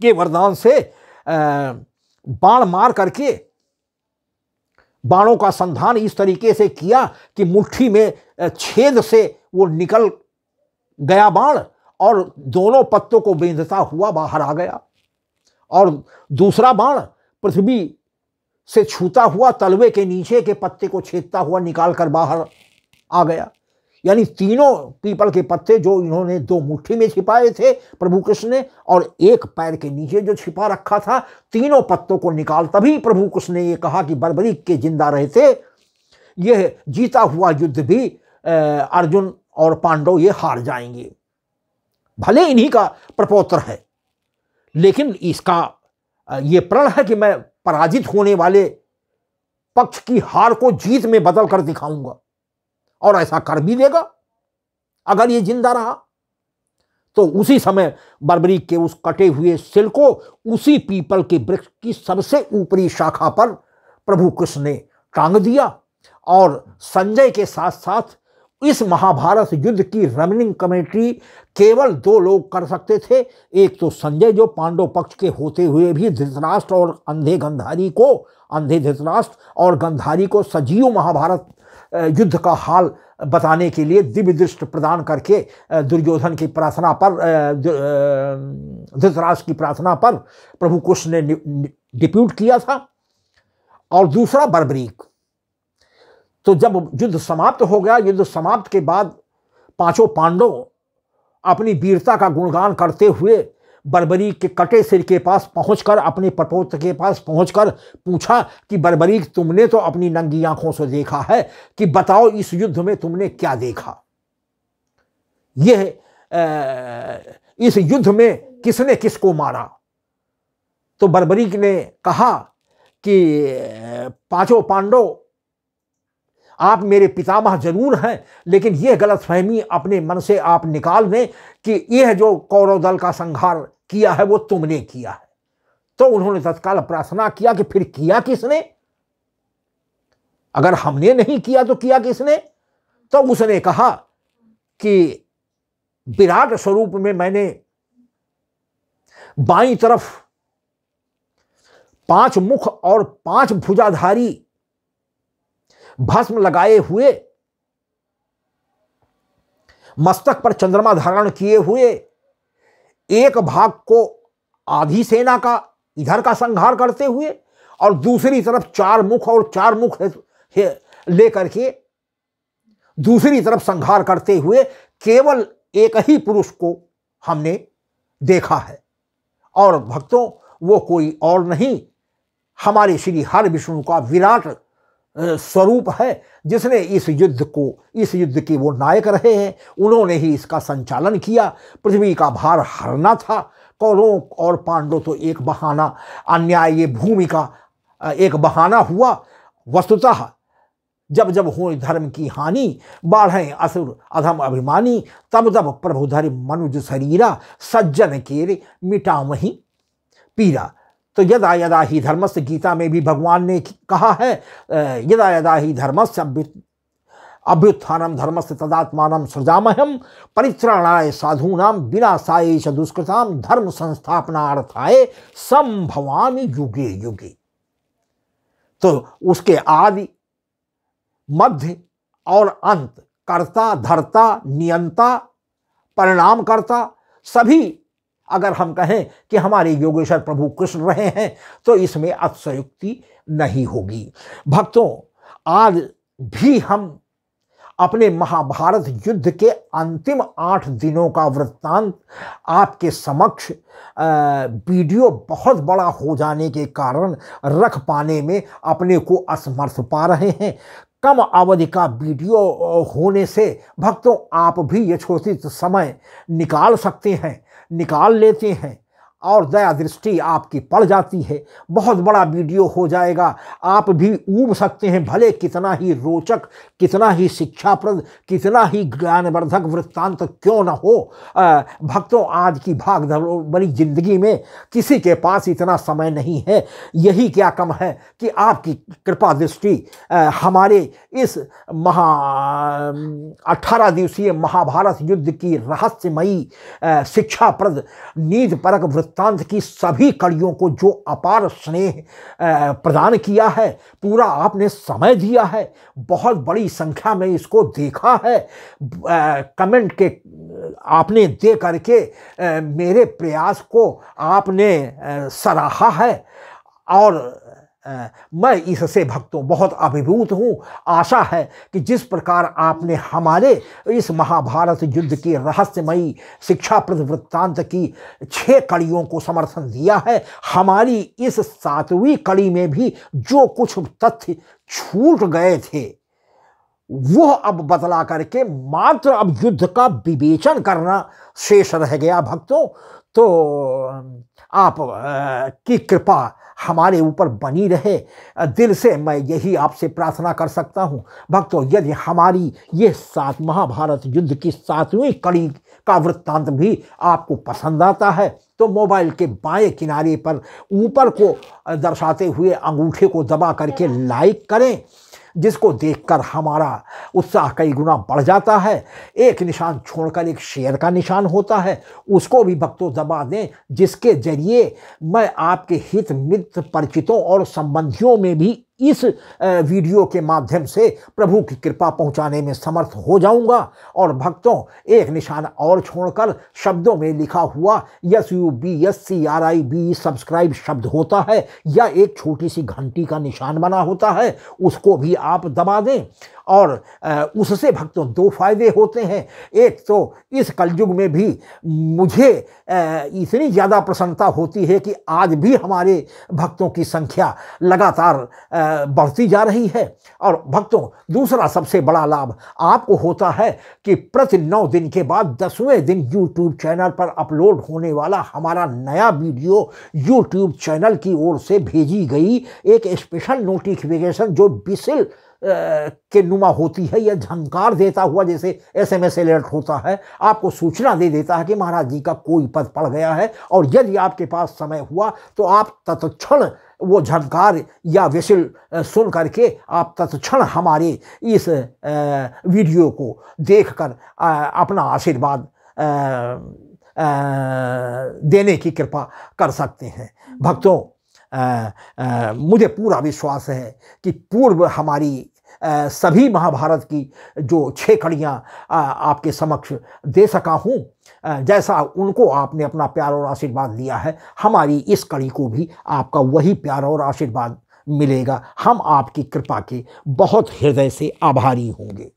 S1: के वरदान से बाण मार करके बाणों का संधान इस तरीके से किया कि मुट्ठी में छेद से वो निकल गया बाण और दोनों पत्तों को बेंधता हुआ बाहर आ गया, और दूसरा बाण पृथ्वी से छूता हुआ तलवे के नीचे के पत्ते को छेदता हुआ निकालकर बाहर आ गया। यानी तीनों पीपल के पत्ते जो इन्होंने 2 मुट्ठी में छिपाए थे प्रभु कृष्ण ने, और एक पैर के नीचे जो छिपा रखा था, तीनों पत्तों को निकाल, तभी प्रभु कृष्ण ने यह कहा कि बर्बरीक के जिंदा रहते यह जीता हुआ युद्ध भी अर्जुन और पांडव ये हार जाएंगे। भले इन्हीं का प्रपौत्र है, लेकिन इसका ये प्रण है कि मैं पराजित होने वाले पक्ष की हार को जीत में बदल कर दिखाऊंगा, और ऐसा कर भी देगा अगर ये जिंदा रहा। तो उसी समय बर्बरीक के उस कटे हुए सिर को उसी पीपल के वृक्ष की सबसे ऊपरी शाखा पर प्रभु कृष्ण ने टांग दिया, और संजय के साथ साथ इस महाभारत युद्ध की रनिंग कमेटी केवल 2 लोग कर सकते थे। एक तो संजय, जो पांडव पक्ष के होते हुए भी धृतराष्ट्र और अंधे धृतराष्ट्र और गंधारी को सजीव महाभारत युद्ध का हाल बताने के लिए दिव्य दृष्टि प्रदान करके दुर्योधन की प्रार्थना पर, धृतराष्ट्र की प्रार्थना पर प्रभु कृष्ण ने डिप्यूट किया था। और दूसरा बर्बरीक। तो जब युद्ध समाप्त हो गया, युद्ध समाप्त के बाद पांचों पांडव अपनी वीरता का गुणगान करते हुए बर्बरीक के कटे सिर के पास पहुंचकर, अपने प्रपौत्र के पास पहुंचकर पूछा कि बर्बरीक, तुमने तो अपनी नंगी आंखों से देखा है, कि बताओ इस युद्ध में तुमने क्या देखा? इस युद्ध में किसने किसको मारा? तो बर्बरीक ने कहा कि पांचों पांडव, आप मेरे पितामह जरूर हैं, लेकिन यह गलतफहमी अपने मन से आप निकाल दें कि यह जो कौरव दल का संहार किया है वो तुमने किया है। तो उन्होंने तत्काल प्रार्थना किया कि फिर किया किसने? अगर हमने नहीं किया तो किया किसने? तो उसने कहा कि विराट स्वरूप में मैंने बाईं तरफ 5 मुख और 5 भुजाधारी भस्म लगाए हुए, मस्तक पर चंद्रमा धारण किए हुए, एक भाग को आधी सेना का इधर का संहार करते हुए और दूसरी तरफ 4 मुख और 4 मुख लेकर के दूसरी तरफ संहार करते हुए केवल एक ही पुरुष को हमने देखा है, और भक्तों वो कोई और नहीं, हमारे श्री हरि विष्णु का विराट स्वरूप है, जिसने इस युद्ध के वो नायक रहे हैं। उन्होंने ही इसका संचालन किया। पृथ्वी का भार हरना था। कौरवों और पांडवों तो एक बहाना, अन्याय ये भूमि का एक बहाना हुआ। वस्तुतः जब जब हो धर्म की हानि, बाढ़ें असुर अधम अभिमानी, तब तब प्रभु धरि मनुज शरीरा, सज्जन केरे मिटावहीं पीरा। तो यदा यदा ही धर्मस्य, गीता में भी भगवान ने कहा है, यदा यदा ही धर्मस्य अभ्युत्थानम धर्मस्य तदात्मानं सृजामह्यम, परित्राणाय साधूनां विनाशाय च दुष्कृतां, धर्म संस्थापनार्थाय संभवामि युगे युगे। तो उसके आदि मध्य और अंत, कर्ता धर्ता नियंता परिणामकर्ता सभी अगर हम कहें कि हमारे योगेश्वर प्रभु कृष्ण रहे हैं तो इसमें अतिशयोक्ति नहीं होगी। भक्तों, आज भी हम अपने महाभारत युद्ध के अंतिम 8 दिनों का वृत्तांत आपके समक्ष वीडियो बहुत बड़ा हो जाने के कारण रख पाने में अपने को असमर्थ पा रहे हैं। कम अवधि का वीडियो होने से भक्तों आप भी यथोचित समय निकाल सकते हैं, निकाल लेते हैं और दया दृष्टि आपकी पड़ जाती है। बहुत बड़ा वीडियो हो जाएगा, आप भी ऊब सकते हैं, भले कितना ही रोचक, कितना ही शिक्षाप्रद, कितना ही ज्ञानवर्धक वृत्तांत क्यों न हो। भक्तों, आज की भाग भरी जिंदगी में किसी के पास इतना समय नहीं है। यही क्या कम है कि आपकी कृपा दृष्टि हमारे इस 18 दिवसीय महाभारत युद्ध की रहस्यमयी शिक्षाप्रद नीतिपरक वृत्तांत की सभी कड़ियों को जो अपार स्नेह प्रदान किया है, पूरा आपने समय दिया है, बहुत बड़ी संख्या में इसको देखा है, कमेंट के आपने दे करके मेरे प्रयास को आपने सराहा है और मैं इससे भक्तों बहुत अभिभूत हूँ। आशा है कि जिस प्रकार आपने हमारे इस महाभारत युद्ध की रहस्यमयी शिक्षाप्रद वृत्तांत की 6 कड़ियों को समर्थन दिया है, हमारी इस 7वीं कड़ी में भी जो कुछ तथ्य छूट गए थे वो अब बतला करके मात्र अब युद्ध का विवेचन करना शेष रह गया। भक्तों, तो आप की कृपा हमारे ऊपर बनी रहे, दिल से मैं यही आपसे प्रार्थना कर सकता हूँ। भक्तों, यदि हमारी ये 7 महाभारत युद्ध की 7वीं कड़ी का वृत्तांत भी आपको पसंद आता है तो मोबाइल के बाएं किनारे पर ऊपर को दर्शाते हुए अंगूठे को दबा करके लाइक करें, जिसको देखकर हमारा उत्साह कई गुना बढ़ जाता है। एक निशान छोड़कर एक शेयर का निशान होता है, उसको भी भक्तों दबा दें, जिसके जरिए मैं आपके हित मित्र परिचितों और संबंधियों में भी इस वीडियो के माध्यम से प्रभु की कृपा पहुंचाने में समर्थ हो जाऊंगा। और भक्तों, एक निशान और छोड़कर शब्दों में लिखा हुआ SUBSCRIB सब्सक्राइब शब्द होता है या एक छोटी सी घंटी का निशान बना होता है, उसको भी आप दबा दें और उससे भक्तों दो फायदे होते हैं। एक तो इस कलयुग में भी मुझे इतनी ज़्यादा प्रसन्नता होती है कि आज भी हमारे भक्तों की संख्या लगातार बढ़ती जा रही है। और भक्तों दूसरा सबसे बड़ा लाभ आपको होता है कि प्रति 9 दिन के बाद 10वें दिन यूट्यूब चैनल पर अपलोड होने वाला हमारा नया वीडियो यूट्यूब चैनल की ओर से भेजी गई एक स्पेशल नोटिफिकेशन जो बिसिल के नुमा होती है, यह झंकार देता हुआ जैसे SMS अलर्ट होता है, आपको सूचना दे देता है कि महाराज जी का कोई पद पड़ गया है। और यदि आपके पास समय हुआ तो आप तत्क्षण वो झंकार या विसिल सुन करके आप तत्क्षण हमारे इस वीडियो को देखकर अपना आशीर्वाद देने की कृपा कर सकते हैं। भक्तों मुझे पूरा विश्वास है कि पूर्व हमारी सभी महाभारत की जो 6 कड़ियाँ आपके समक्ष दे सका हूँ, जैसा उनको आपने अपना प्यार और आशीर्वाद दिया है, हमारी इस कड़ी को भी आपका वही प्यार और आशीर्वाद मिलेगा। हम आपकी कृपा के बहुत हृदय से आभारी होंगे।